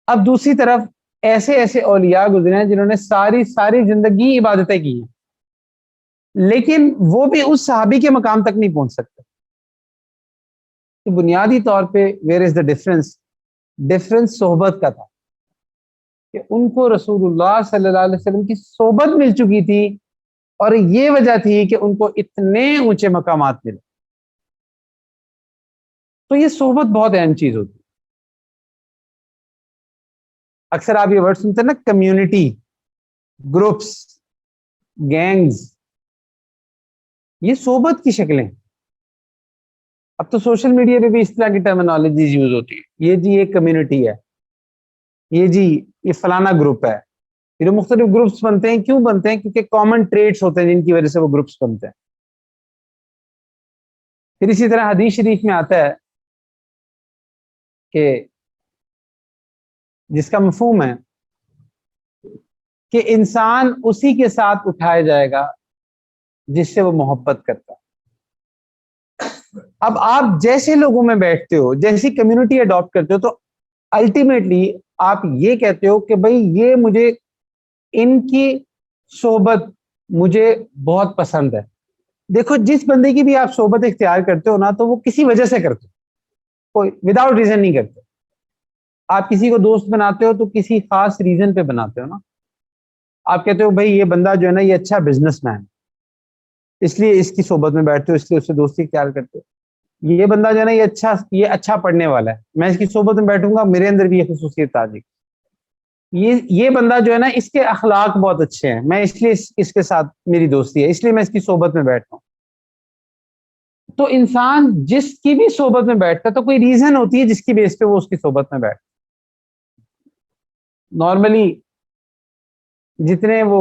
اب دوسری طرف ایسے ایسے اولیاء گزرے ہیں جنہوں نے ساری زندگی عبادتیں کی ہیں, لیکن وہ بھی اس صحابی کے مقام تک نہیں پہنچ سکتے. تو بنیادی طور پہ ویئر از دا ڈفرنس صحبت کا تھا کہ ان کو رسول اللہ صلی اللہ علیہ وسلم کی صحبت مل چکی تھی, اور یہ وجہ تھی کہ ان کو اتنے اونچے مقامات ملے. تو یہ صحبت بہت اہم چیز ہوتی ہے. اکثر آپ یہ ورڈ سنتے ہیں نا, کمیونٹی, گروپس, گینگز, یہ صحبت کی شکلیں. اب تو سوشل میڈیا پہ بھی اس طرح کی ٹرمینالوجیز یوز ہوتی ہے, یہ جی یہ کمیونٹی ہے, یہ جی یہ فلانا گروپ ہے. یہ جو مختلف گروپس بنتے ہیں, کیوں بنتے ہیں؟ کیونکہ کامن ٹریٹس ہوتے ہیں جن کی وجہ سے وہ گروپس بنتے ہیں. پھر اسی طرح حدیث شریف میں آتا ہے کہ جس کا مفہوم ہے کہ انسان اسی کے ساتھ اٹھایا جائے گا جس سے وہ محبت کرتا ہے. اب آپ جیسے لوگوں میں بیٹھتے ہو, جیسی کمیونٹی اڈاپٹ کرتے ہو, تو الٹیمیٹلی آپ یہ کہتے ہو کہ بھئی یہ مجھے, ان کی صحبت مجھے بہت پسند ہے. دیکھو جس بندے کی بھی آپ صحبت اختیار کرتے ہو نا, تو وہ کسی وجہ سے کرتے ہو, کوئی وداؤٹ ریزن نہیں کرتے. آپ کسی کو دوست بناتے ہو تو کسی خاص ریزن پہ بناتے ہو نا. آپ کہتے ہو بھئی یہ بندہ جو ہے نا یہ اچھا بزنس مین, اس لیے اس کی صحبت میں بیٹھتے ہو, اس لیے اس سے دوستی اختیار کرتے ہو. یہ بندہ جو ہے نا یہ اچھا پڑھنے والا ہے, میں اس کی صحبت میں بیٹھوں گا, میرے اندر بھی یہ خصوصیت آ جائے گی. یہ بندہ جو ہے نا اس کے اخلاق بہت اچھے ہیں, میں اس لیے اس کے ساتھ میری دوستی ہے, اس لیے میں اس کی صحبت میں بیٹھتا ہوں. تو انسان جس کی بھی صحبت میں بیٹھتا ہے تو کوئی ریزن ہوتی ہے جس کی بیس پہ وہ اس کی صحبت میں بیٹھتا. نارملی جتنے وہ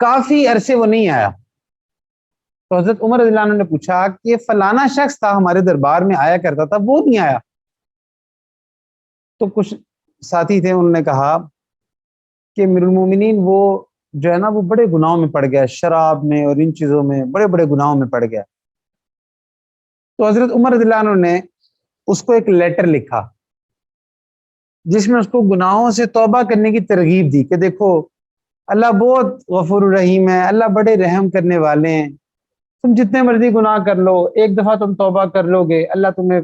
کافی عرصے وہ نہیں آیا. تو حضرت عمر رضی اللہ عنہ نے پوچھا کہ فلانا شخص تھا ہمارے دربار میں آیا کرتا تھا, وہ نہیں آیا. تو کچھ ساتھی تھے, انہوں نے کہا کہ امیر المومنین وہ جو ہے نا وہ بڑے گناہوں میں پڑ گیا, شراب میں اور ان چیزوں میں بڑے بڑے گناہوں میں پڑ گیا. تو حضرت عمر رضی اللہ عنہ نے اس کو ایک لیٹر لکھا جس میں اس کو گناہوں سے توبہ کرنے کی ترغیب دی کہ دیکھو اللہ بہت غفور الرحیم ہے, اللہ بڑے رحم کرنے والے ہیں, تم جتنے مرضی گناہ کر لو, ایک دفعہ تم توبہ کر لو گے اللہ تمہیں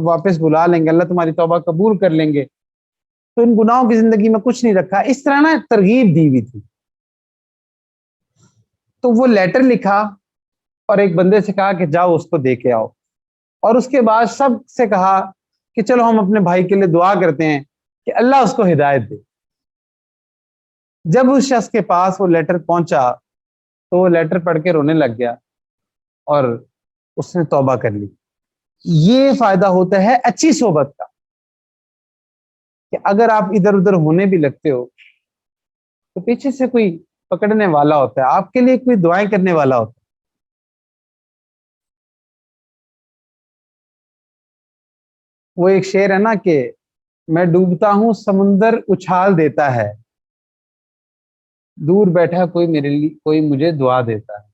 واپس بلا لیں گے, اللہ تمہاری توبہ قبول کر لیں گے, تو ان گناہوں کی زندگی میں کچھ نہیں رکھا. اس طرح نا ترغیب دی ہوئی تھی. تو وہ لیٹر لکھا اور ایک بندے سے کہا کہ جاؤ اس کو دے کے آؤ, اور اس کے بعد سب سے کہا کہ چلو ہم اپنے بھائی کے لیے دعا کرتے ہیں کہ اللہ اس کو ہدایت دے. جب اس شخص کے پاس وہ لیٹر پہنچا تو وہ لیٹر پڑھ کے رونے لگ گیا اور اس نے توبہ کر لی. یہ فائدہ ہوتا ہے اچھی صحبت کا کہ اگر آپ ادھر ادھر ہونے بھی لگتے ہو تو پیچھے سے کوئی پکڑنے والا ہوتا ہے, آپ کے لیے کوئی دعائیں کرنے والا ہوتا ہے. وہ ایک شعر ہے نا کہ میں ڈوبتا ہوں سمندر اچھال دیتا ہے, دور بیٹھا کوئی میرے لیے کوئی مجھے دعا دیتا ہے.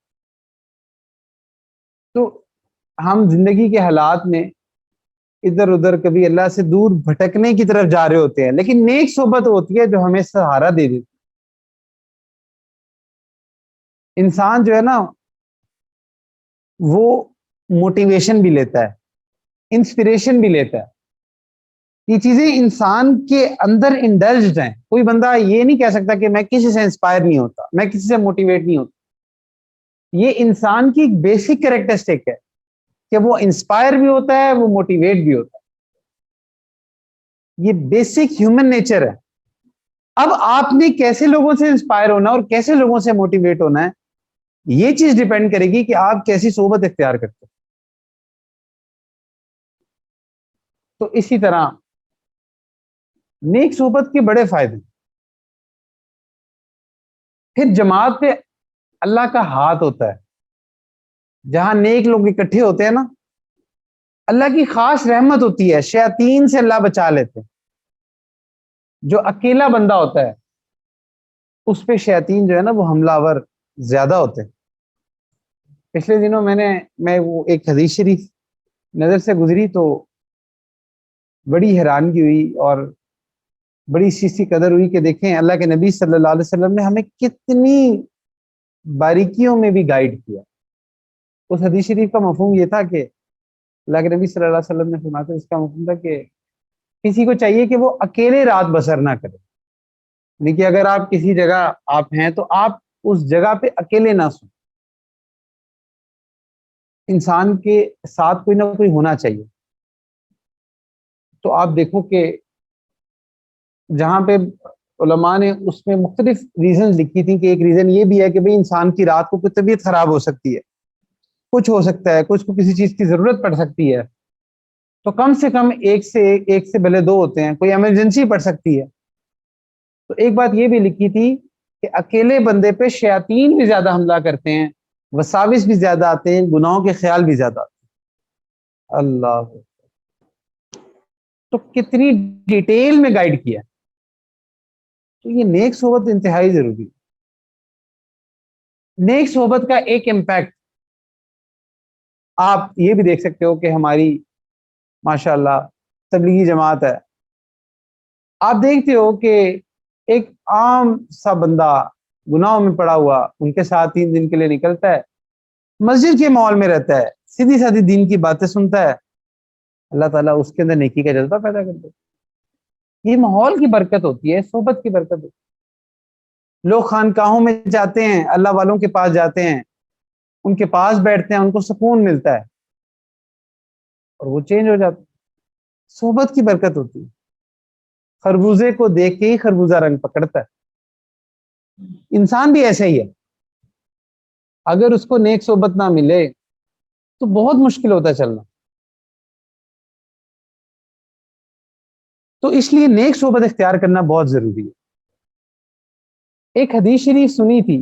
تو ہم زندگی کے حالات میں ادھر ادھر کبھی اللہ سے دور بھٹکنے کی طرف جا رہے ہوتے ہیں, لیکن نیک صحبت ہوتی ہے جو ہمیں سہارا دے دیتی. انسان جو ہے نا وہ موٹیویشن بھی لیتا ہے, انسپریشن بھی لیتا ہے. یہ چیزیں انسان کے اندر انڈلجڈ ہیں. کوئی بندہ یہ نہیں کہہ سکتا کہ میں کسی سے انسپائر نہیں ہوتا, میں کسی سے موٹیویٹ نہیں ہوتا. یہ انسان کی ایک بیسک کریکٹرسٹک ہے کہ وہ انسپائر بھی ہوتا ہے, وہ موٹیویٹ بھی ہوتا ہے. یہ بیسک ہیومن نیچر ہے. اب آپ نے کیسے لوگوں سے انسپائر ہونا اور کیسے لوگوں سے موٹیویٹ ہونا ہے, یہ چیز ڈیپینڈ کرے گی کہ آپ کیسی صحبت اختیار کرتے ہیں. تو اسی طرح نیک صحبت کے بڑے فائدے. پھر جماعت پہ اللہ کا ہاتھ ہوتا ہے. جہاں نیک لوگ اکٹھے ہوتے ہیں نا, اللہ کی خاص رحمت ہوتی ہے, شیاطین سے اللہ بچا لیتے ہیں. جو اکیلا بندہ ہوتا ہے اس پہ شیاطین جو ہے نا وہ حملہ آور زیادہ ہوتے ہیں. پچھلے دنوں میں وہ ایک حدیث شریف نظر سے گزری تو بڑی حیرانگی ہوئی اور بڑی سی قدر ہوئی کہ دیکھیں اللہ کے نبی صلی اللہ علیہ وسلم نے ہمیں کتنی باریکیوں میں بھی گائیڈ کیا. اس حدیث شریف کا مفہوم یہ تھا کہ اللہ کے نبی صلی اللہ علیہ وسلم نے فرمایا تھا, اس کا مفہوم تھا کہ کسی کو چاہیے کہ وہ اکیلے رات بسر نہ کرے. یعنی کہ اگر آپ کسی جگہ آپ ہیں تو آپ اس جگہ پہ اکیلے نہ سویں. انسان کے ساتھ کوئی نہ کوئی ہونا چاہیے. تو آپ دیکھو کہ جہاں پہ علماء نے اس میں مختلف ریزن لکھی تھی کہ ایک ریزن یہ بھی ہے کہ بھئی انسان کی رات کو کوئی طبیعت خراب ہو سکتی ہے, کچھ ہو سکتا ہے, کچھ کو کسی چیز کی ضرورت پڑ سکتی ہے, تو کم سے کم ایک سے بھلے دو ہوتے ہیں, کوئی ایمرجنسی پڑ سکتی ہے. تو ایک بات یہ بھی لکھی تھی کہ اکیلے بندے پہ شیاطین بھی زیادہ حملہ کرتے ہیں, وساوس بھی زیادہ آتے ہیں, گناہوں کے خیال بھی زیادہ آتے ہیں. اللہ, تو کتنی ڈیٹیل میں گائیڈ کیا. تو یہ نیک صحبت انتہائی ضروری ہے. نیک صحبت کا ایک امپیکٹ آپ یہ بھی دیکھ سکتے ہو کہ ہماری ماشاءاللہ تبلیغی جماعت ہے. آپ دیکھتے ہو کہ ایک عام سا بندہ گناہوں میں پڑا ہوا ان کے ساتھ 3 دن کے لیے نکلتا ہے, مسجد کے ماحول میں رہتا ہے, سیدھی سادھی دین کی باتیں سنتا ہے, اللہ تعالیٰ اس کے اندر نیکی کا جذبہ پیدا کرتا ہے. یہ ماحول کی برکت ہوتی ہے, صحبت کی برکت ہوتی ہے. لوگ خانقاہوں میں جاتے ہیں, اللہ والوں کے پاس جاتے ہیں, ان کے پاس بیٹھتے ہیں, ان کو سکون ملتا ہے اور وہ چینج ہو جاتا ہے. صحبت کی برکت ہوتی ہے. خربوزے کو دیکھ کے ہی خربوزہ رنگ پکڑتا ہے. انسان بھی ایسا ہی ہے. اگر اس کو نیک صحبت نہ ملے تو بہت مشکل ہوتا ہے چلنا. تو اس لیے نیک صحبت اختیار کرنا بہت ضروری ہے. ایک حدیث شریف سنی تھی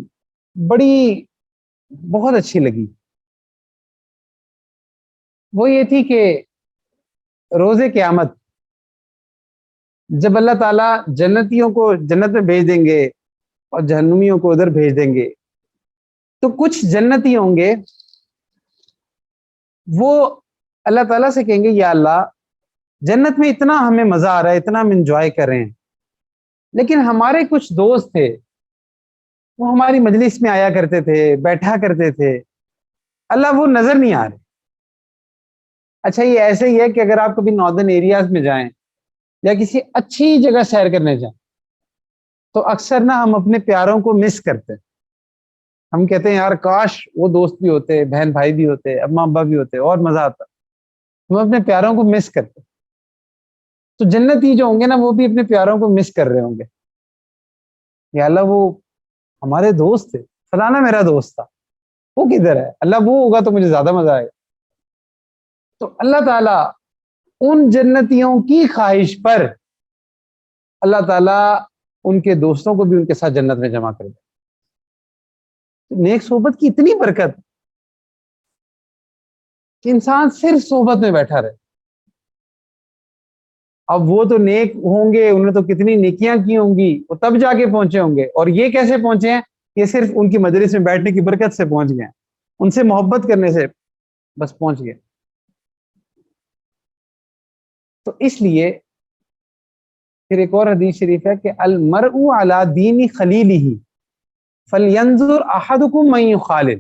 بڑی بہت اچھی لگی. وہ یہ تھی کہ روز قیامت جب اللہ تعالیٰ جنتیوں کو جنت میں بھیج دیں گے اور جہنمیوں کو ادھر بھیج دیں گے, تو کچھ جنتی ہوں گے وہ اللہ تعالیٰ سے کہیں گے یا اللہ جنت میں اتنا ہمیں مزہ آ رہا ہے, اتنا ہم انجوائے کر رہے ہیں, لیکن ہمارے کچھ دوست تھے وہ ہماری مجلس میں آیا کرتے تھے, بیٹھا کرتے تھے, اللہ وہ نظر نہیں آ رہے. اچھا یہ ایسے ہی ہے کہ اگر آپ کبھی ناردرن ایریاز میں جائیں یا کسی اچھی جگہ سیر کرنے جائیں تو اکثر نا ہم اپنے پیاروں کو مس کرتے ہیں. ہم کہتے ہیں یار کاش وہ دوست بھی ہوتے, بہن بھائی بھی ہوتے, اماں ابا بھی ہوتے, اور مزہ آتا. ہم اپنے پیاروں کو مس کرتے. تو جنتی جو ہوں گے نا وہ بھی اپنے پیاروں کو مس کر رہے ہوں گے, یا اللہ وہ ہمارے دوست تھے, فلانا میرا دوست تھا, وہ کدھر ہے, اللہ وہ ہوگا تو مجھے زیادہ مزہ آئے. تو اللہ تعالیٰ ان جنتیوں کی خواہش پر اللہ تعالیٰ ان کے دوستوں کو بھی ان کے ساتھ جنت میں جمع کر دے. نیک صحبت کی اتنی برکت کہ انسان صرف صحبت میں بیٹھا رہے. اب وہ تو نیک ہوں گے, انہوں نے تو کتنی نیکیاں کی ہوں گی, وہ تب جا کے پہنچے ہوں گے. اور یہ کیسے پہنچے ہیں؟ یہ صرف ان کی مجلس میں بیٹھنے کی برکت سے پہنچ گئے, ان سے محبت کرنے سے بس پہنچ گئے. تو اس لیے پھر ایک اور حدیث شریف ہے کہ المرء علی دین خلیلہ فلینظر احدکم من یخالل,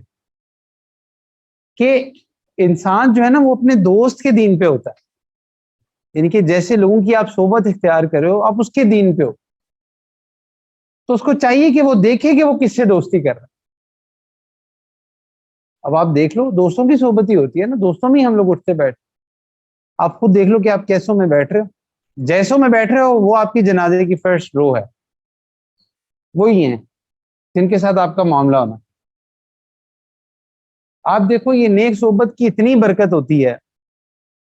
کہ انسان جو ہے نا وہ اپنے دوست کے دین پہ ہوتا ہے. یعنی کہ جیسے لوگوں کی آپ صحبت اختیار کرے ہو, آپ اس کے دین پہ ہو, تو اس کو چاہیے کہ وہ دیکھے کہ وہ کس سے دوستی کر رہا ہے. اب آپ دیکھ لو دوستوں کی صحبت ہی ہوتی ہے نا, دوستوں میں ہی ہم لوگ اٹھتے بیٹھتے. آپ خود دیکھ لو کہ آپ کیسوں میں بیٹھ رہے ہو, جیسوں میں بیٹھ رہے ہو وہ آپ کی جنازے کی فرسٹ رو ہے, وہی ہیں جن کے ساتھ آپ کا معاملہ ہونا. آپ دیکھو یہ نیک صحبت کی اتنی برکت ہوتی ہے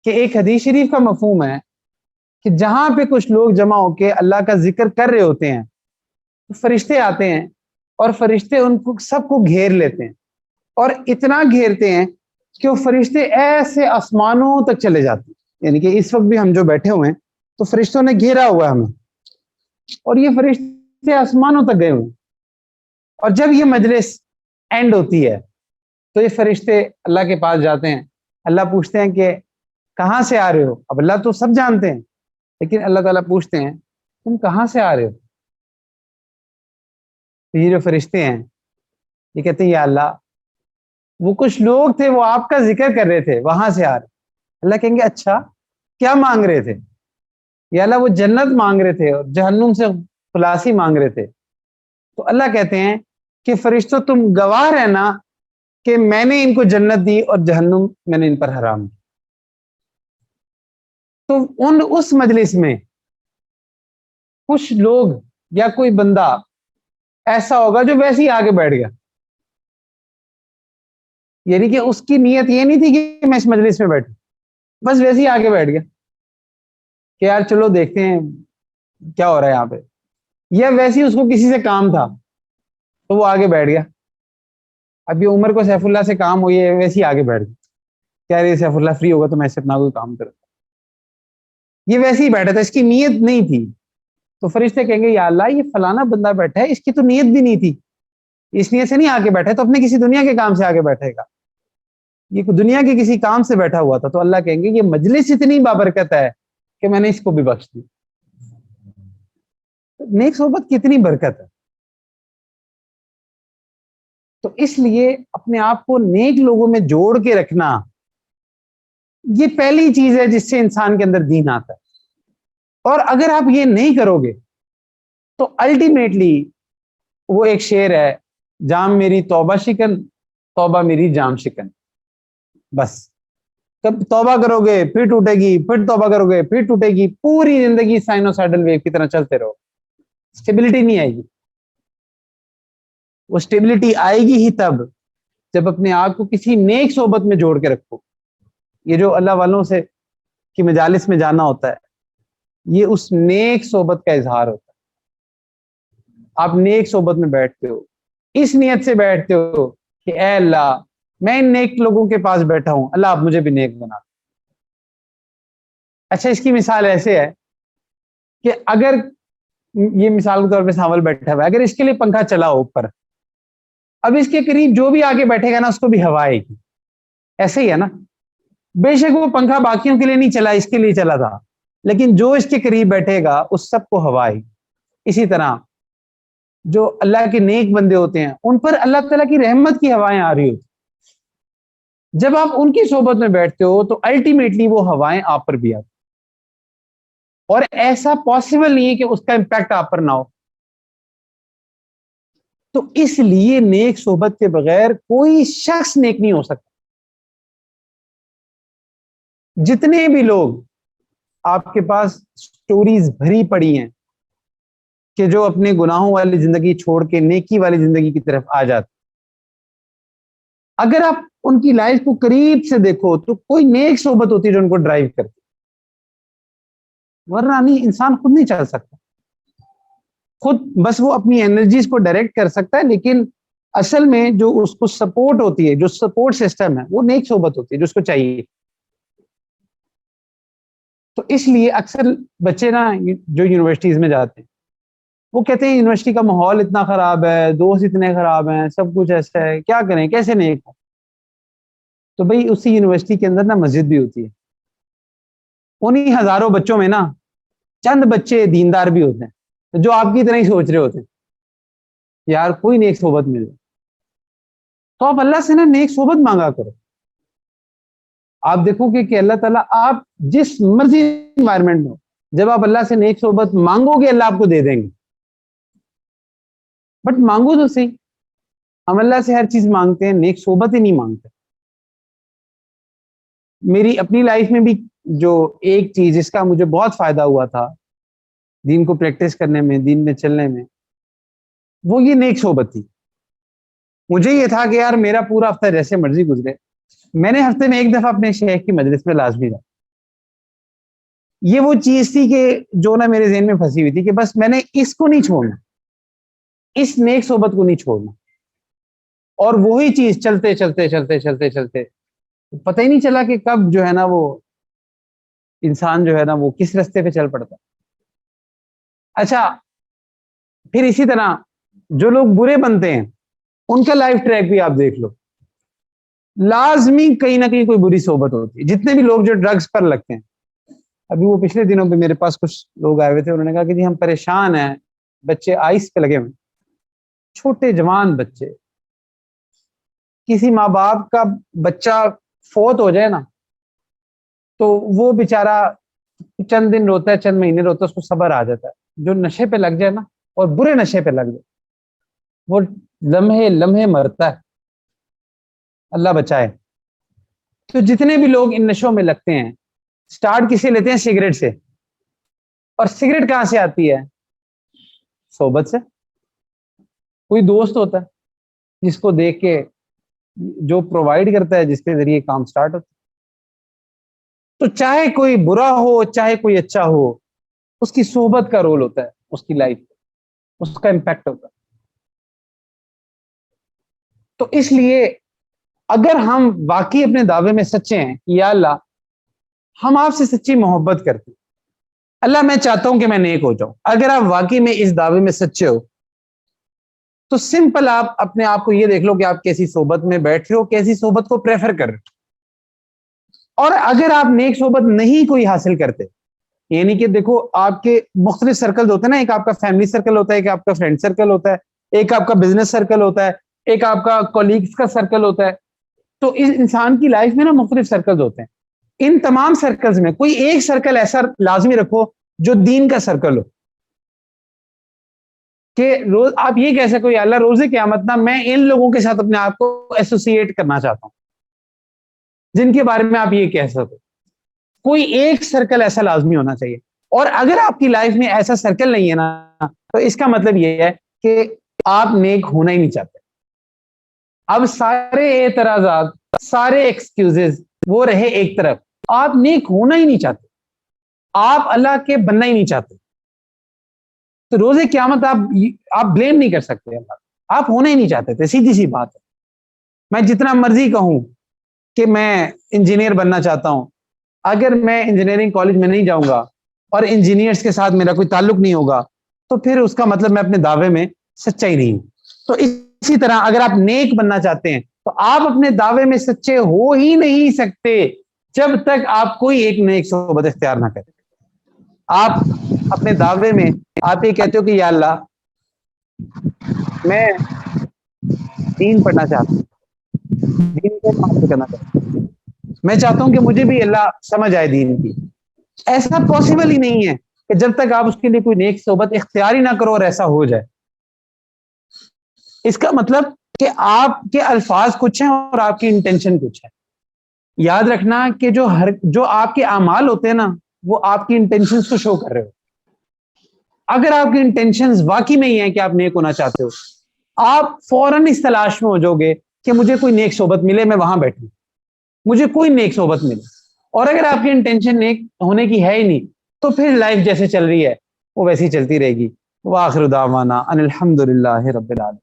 کہ ایک حدیث شریف کا مفہوم ہے کہ جہاں پہ کچھ لوگ جمع ہو کے اللہ کا ذکر کر رہے ہوتے ہیں فرشتے آتے ہیں اور فرشتے ان کو سب کو گھیر لیتے ہیں, اور اتنا گھیرتے ہیں کہ وہ فرشتے ایسے آسمانوں تک چلے جاتے ہیں. یعنی کہ اس وقت بھی ہم جو بیٹھے ہوئے ہیں تو فرشتوں نے گھیرا ہوا ہے ہمیں, اور یہ فرشتے آسمانوں تک گئے ہوئے. اور جب یہ مجلس اینڈ ہوتی ہے تو یہ فرشتے اللہ کے پاس جاتے ہیں, اللہ پوچھتے ہیں کہ کہاں سے آ رہے ہو. اب اللہ تو سب جانتے ہیں, لیکن اللہ تعالیٰ پوچھتے ہیں تم کہاں سے آ رہے ہو. تو یہ جو فرشتے ہیں یہ کہتے ہیں یا اللہ وہ کچھ لوگ تھے وہ آپ کا ذکر کر رہے تھے, وہاں سے آ رہے. اللہ کہیں گے اچھا کیا مانگ رہے تھے؟ یا اللہ وہ جنت مانگ رہے تھے اور جہنم سے خلاصی مانگ رہے تھے. تو اللہ کہتے ہیں کہ فرشتوں تم گواہ رہنا کہ میں نے ان کو جنت دی اور جہنم میں نے ان پر حرام دی. تو اس مجلس میں کچھ لوگ یا کوئی بندہ ایسا ہوگا جو ویسے ہی آگے بیٹھ گیا. یعنی کہ اس کی نیت یہ نہیں تھی کہ میں اس مجلس میں بیٹھوں, بس ویسے ہی آگے بیٹھ گیا کہ یار چلو دیکھتے ہیں کیا ہو رہا ہے یہاں پہ, یا ویسے ہی اس کو کسی سے کام تھا تو وہ آگے بیٹھ گیا. اب یہ عمر کو سیف اللہ سے کام ہوئی ہے, ویسے ہی آگے بیٹھ گیا کیا یہ سیف اللہ فری ہوگا تو میں اس سے اپنا کوئی کام کروں. یہ ویسے ہی بیٹھا تھا, اس کی نیت نہیں تھی. تو فرشتے کہیں گے یا اللہ یہ فلانا بندہ بیٹھا ہے, اس کی تو نیت بھی نہیں تھی, اس نیت سے نہیں آگے بیٹھا تو اپنے کسی دنیا کے کام سے آگے بیٹھے گا, یہ دنیا کے کسی کام سے بیٹھا ہوا تھا. تو اللہ کہیں گے یہ مجلس اتنی بابرکت ہے کہ میں نے اس کو بھی بخش دی. نیک صحبت کی اتنی برکت ہے. تو اس لیے اپنے آپ کو نیک لوگوں میں جوڑ کے رکھنا یہ پہلی چیز ہے جس سے انسان کے اندر دین آتا ہے. اور اگر آپ یہ نہیں کرو گے تو الٹیمیٹلی وہ ایک شعر ہے, جام میری توبہ شکن توبہ میری جام شکن. بس کب توبہ کرو گے پھر ٹوٹے گی, پھر توبہ کرو گے پھر ٹوٹے گی, پوری زندگی سائنوسائڈل ویو کی طرح چلتے رہو, اسٹیبلٹی نہیں آئے گی. وہ اسٹیبلٹی آئے گی ہی تب جب اپنے آپ کو کسی نیک صحبت میں جوڑ کے رکھو. یہ جو اللہ والوں سے کی مجالس میں جانا ہوتا ہے یہ اس نیک صحبت کا اظہار ہوتا ہے. آپ نیک صحبت میں بیٹھتے ہو, اس نیت سے بیٹھتے ہو کہ اے اللہ میں ان نیک لوگوں کے پاس بیٹھا ہوں، اللہ آپ مجھے بھی نیک بنا۔ اچھا اس کی مثال ایسے ہے کہ اگر یہ مثال کے طور پہ ساول بیٹھا ہوا ہے، اگر اس کے لیے پنکھا چلا ہو اوپر، اب اس کے قریب جو بھی آگے بیٹھے گا نا اس کو بھی ہوا آئے گی، ایسے ہی ہے نا؟ بے شک وہ پنکھا باقیوں کے لیے نہیں چلا، اس کے لیے چلا تھا، لیکن جو اس کے قریب بیٹھے گا اس سب کو ہوا آئے گی۔ اسی طرح جو اللہ کے نیک بندے ہوتے ہیں ان پر اللہ تعالیٰ کی رحمت کی ہوائیں آ رہی ہوتی، جب آپ ان کی صحبت میں بیٹھتے ہو تو الٹیمیٹلی وہ ہوائیں آپ پر بھی آتی، اور ایسا پاسبل نہیں ہے کہ اس کا امپیکٹ آپ پر نہ ہو۔ تو اس لیے نیک صحبت کے بغیر کوئی شخص نیک نہیں ہو سکتا۔ جتنے بھی لوگ آپ کے پاس سٹوریز بھری پڑی ہیں کہ جو اپنے گناہوں والی زندگی چھوڑ کے نیکی والی زندگی کی طرف آ جاتے، اگر آپ ان کی لائف کو قریب سے دیکھو تو کوئی نیک صحبت ہوتی ہے جو ان کو ڈرائیو کرتی، ورنہ نہیں، انسان خود نہیں چل سکتا، خود بس وہ اپنی انرجیز کو ڈائریکٹ کر سکتا ہے، لیکن اصل میں جو اس کو سپورٹ ہوتی ہے، جو سپورٹ سسٹم ہے، وہ نیک صحبت ہوتی ہے جو اس کو چاہیے۔ تو اس لیے اکثر بچے نا جو یونیورسٹیز میں جاتے ہیں وہ کہتے ہیں یونیورسٹی کا ماحول اتنا خراب ہے، دوست اتنے خراب ہیں، سب کچھ ایسا ہے، کیا کریں، کیسے نیک ہو؟ تو بھئی اسی یونیورسٹی کے اندر نا مسجد بھی ہوتی ہے، انہی ہزاروں بچوں میں نا چند بچے دیندار بھی ہوتے ہیں جو آپ کی طرح ہی سوچ رہے ہوتے ہیں یار کوئی نیک صحبت مل جائے، تو آپ اللہ سے نا نیک صحبت مانگا کرو۔ آپ دیکھو کہ اللہ تعالیٰ آپ جس مرضی انوائرمنٹ میں ہو، جب آپ اللہ سے نیک صحبت مانگو گے اللہ آپ کو دے دیں گے، بٹ مانگو تو صحیح۔ ہم اللہ سے ہر چیز مانگتے ہیں، نیک صحبت ہی نہیں مانگتے۔ میری اپنی لائف میں بھی جو ایک چیز جس کا مجھے بہت فائدہ ہوا تھا دین کو پریکٹس کرنے میں، دین میں چلنے میں، وہ یہ نیک صحبت تھی۔ مجھے یہ تھا کہ یار میرا پورا ہفتہ جیسے مرضی گزرے، میں نے ہفتے میں ایک دفعہ اپنے شیخ کی مجلس میں لازمی رہا۔ یہ وہ چیز تھی کہ جو نا میرے ذہن میں پھنسی ہوئی تھی کہ بس میں نے اس کو نہیں چھوڑنا، اس نیک صحبت کو نہیں چھوڑنا، اور وہی چیز چلتے چلتے چلتے چلتے چلتے پتہ ہی نہیں چلا کہ کب جو ہے نا وہ انسان جو ہے نا وہ کس رستے پہ چل پڑتا۔ اچھا پھر اسی طرح جو لوگ برے بنتے ہیں ان کا لائف ٹریک بھی آپ دیکھ لو، لازمی کہیں نہ کہیں کوئی بری صحبت ہوتی ہے۔ جتنے بھی لوگ جو ڈرگز پر لگتے ہیں، ابھی وہ پچھلے دنوں پہ میرے پاس کچھ لوگ آئے ہوئے تھے، انہوں نے کہا کہ جی ہم پریشان ہیں، بچے آئس پہ لگے ہوئے، چھوٹے جوان بچے، کسی ماں باپ کا بچہ فوت ہو جائے نا تو وہ بیچارہ چند دن روتا ہے، چند مہینے روتا ہے، اس کو صبر آ جاتا ہے۔ جو نشے پہ لگ جائے نا، اور برے نشے پہ لگ جائے، وہ لمحے لمحے مرتا ہے، اللہ بچائے۔ تو جتنے بھی لوگ ان نشوں میں لگتے ہیں، سٹارٹ کسے لیتے ہیں؟ سگریٹ سے۔ اور سگریٹ کہاں سے آتی ہے؟ صحبت سے۔ کوئی دوست ہوتا ہے جس کو دیکھ کے جو پرووائڈ کرتا ہے، جس کے ذریعے کام سٹارٹ ہوتا ہے۔ تو چاہے کوئی برا ہو چاہے کوئی اچھا ہو، اس کی صحبت کا رول ہوتا ہے اس کی لائف میں، اس کا امپیکٹ ہوتا ہے۔ تو اس لیے اگر ہم واقعی اپنے دعوے میں سچے ہیں، یا اللہ ہم آپ سے سچی محبت کرتے ہیں، اللہ میں چاہتا ہوں کہ میں نیک ہو جاؤں، اگر آپ واقعی میں اس دعوے میں سچے ہو تو سمپل آپ اپنے آپ کو یہ دیکھ لو کہ آپ کیسی صحبت میں بیٹھ رہے ہو، کیسی صحبت کو پریفر کر رہے ہو۔ اور اگر آپ نیک صحبت نہیں کوئی حاصل کرتے، یعنی کہ دیکھو آپ کے مختلف سرکل ہوتے ہیں نا، ایک آپ کا فیملی سرکل ہوتا ہے، ایک آپ کا فرینڈ سرکل ہوتا ہے، ایک آپ کا بزنس سرکل ہوتا ہے، ایک آپ کا کولیگز کا سرکل ہوتا ہے۔ تو اس انسان کی لائف میں نا مختلف سرکلز ہوتے ہیں، ان تمام سرکلز میں کوئی ایک سرکل ایسا لازمی رکھو جو دین کا سرکل ہو، کہ روز آپ یہ کہہ سکو یا اللہ روز قیامت نا میں ان لوگوں کے ساتھ اپنے آپ کو ایسوسیٹ کرنا چاہتا ہوں جن کے بارے میں آپ یہ کہہ سکو۔ کوئی ایک سرکل ایسا لازمی ہونا چاہیے، اور اگر آپ کی لائف میں ایسا سرکل نہیں ہے نا تو اس کا مطلب یہ ہے کہ آپ نیک ہونا ہی نہیں چاہتے۔ اب سارے اعتراضات، سارے ایکسکیوزز وہ رہے ایک طرف، آپ نیک ہونا ہی نہیں چاہتے، آپ اللہ کے بننا ہی نہیں چاہتے، تو روز قیامت آپ بلیم نہیں کر سکتے اللہ۔ آپ ہونا ہی نہیں چاہتے تھے، سیدھی سی بات ہے. میں جتنا مرضی کہوں کہ میں انجینئر بننا چاہتا ہوں، اگر میں انجینئرنگ کالج میں نہیں جاؤں گا اور انجینئرس کے ساتھ میرا کوئی تعلق نہیں ہوگا تو پھر اس کا مطلب میں اپنے دعوے میں سچا ہی نہیں ہوں. تو اسی طرح اگر آپ نیک بننا چاہتے ہیں تو آپ اپنے دعوے میں سچے ہو ہی نہیں سکتے جب تک آپ کوئی ایک نیک صحبت اختیار نہ کریں. آپ اپنے دعوے میں آپ یہ کہتے ہو کہ یا اللہ میں دین پڑھنا چاہتا ہوں، دین کو حاصل کرنا چاہتا ہوں، میں چاہتا ہوں کہ مجھے بھی اللہ سمجھ آئے دین کی. ایسا پاسبل ہی نہیں ہے کہ جب تک آپ اس کے لیے کوئی نیک صحبت اختیار ہی نہ کرو اور ایسا ہو جائے. اس کا مطلب کہ آپ کے الفاظ کچھ ہیں اور آپ کی انٹینشن کچھ ہے. یاد رکھنا کہ جو آپ کے اعمال ہوتے ہیں نا وہ آپ کی انٹینشنز کو شو کر رہے ہو. اگر آپ کی انٹینشنز واقعی میں ہی ہیں کہ آپ نیک ہونا چاہتے ہو، آپ فوراً اس تلاش میں ہو جاؤ گے کہ مجھے کوئی نیک صحبت ملے، میں وہاں بیٹھوں، مجھے کوئی نیک صحبت ملے. اور اگر آپ کی انٹینشن نیک ہونے کی ہے ہی نہیں تو پھر لائف جیسے چل رہی ہے وہ ویسی چلتی رہے گی. وآخر دعوانا ان الحمد للہ رب العالمین.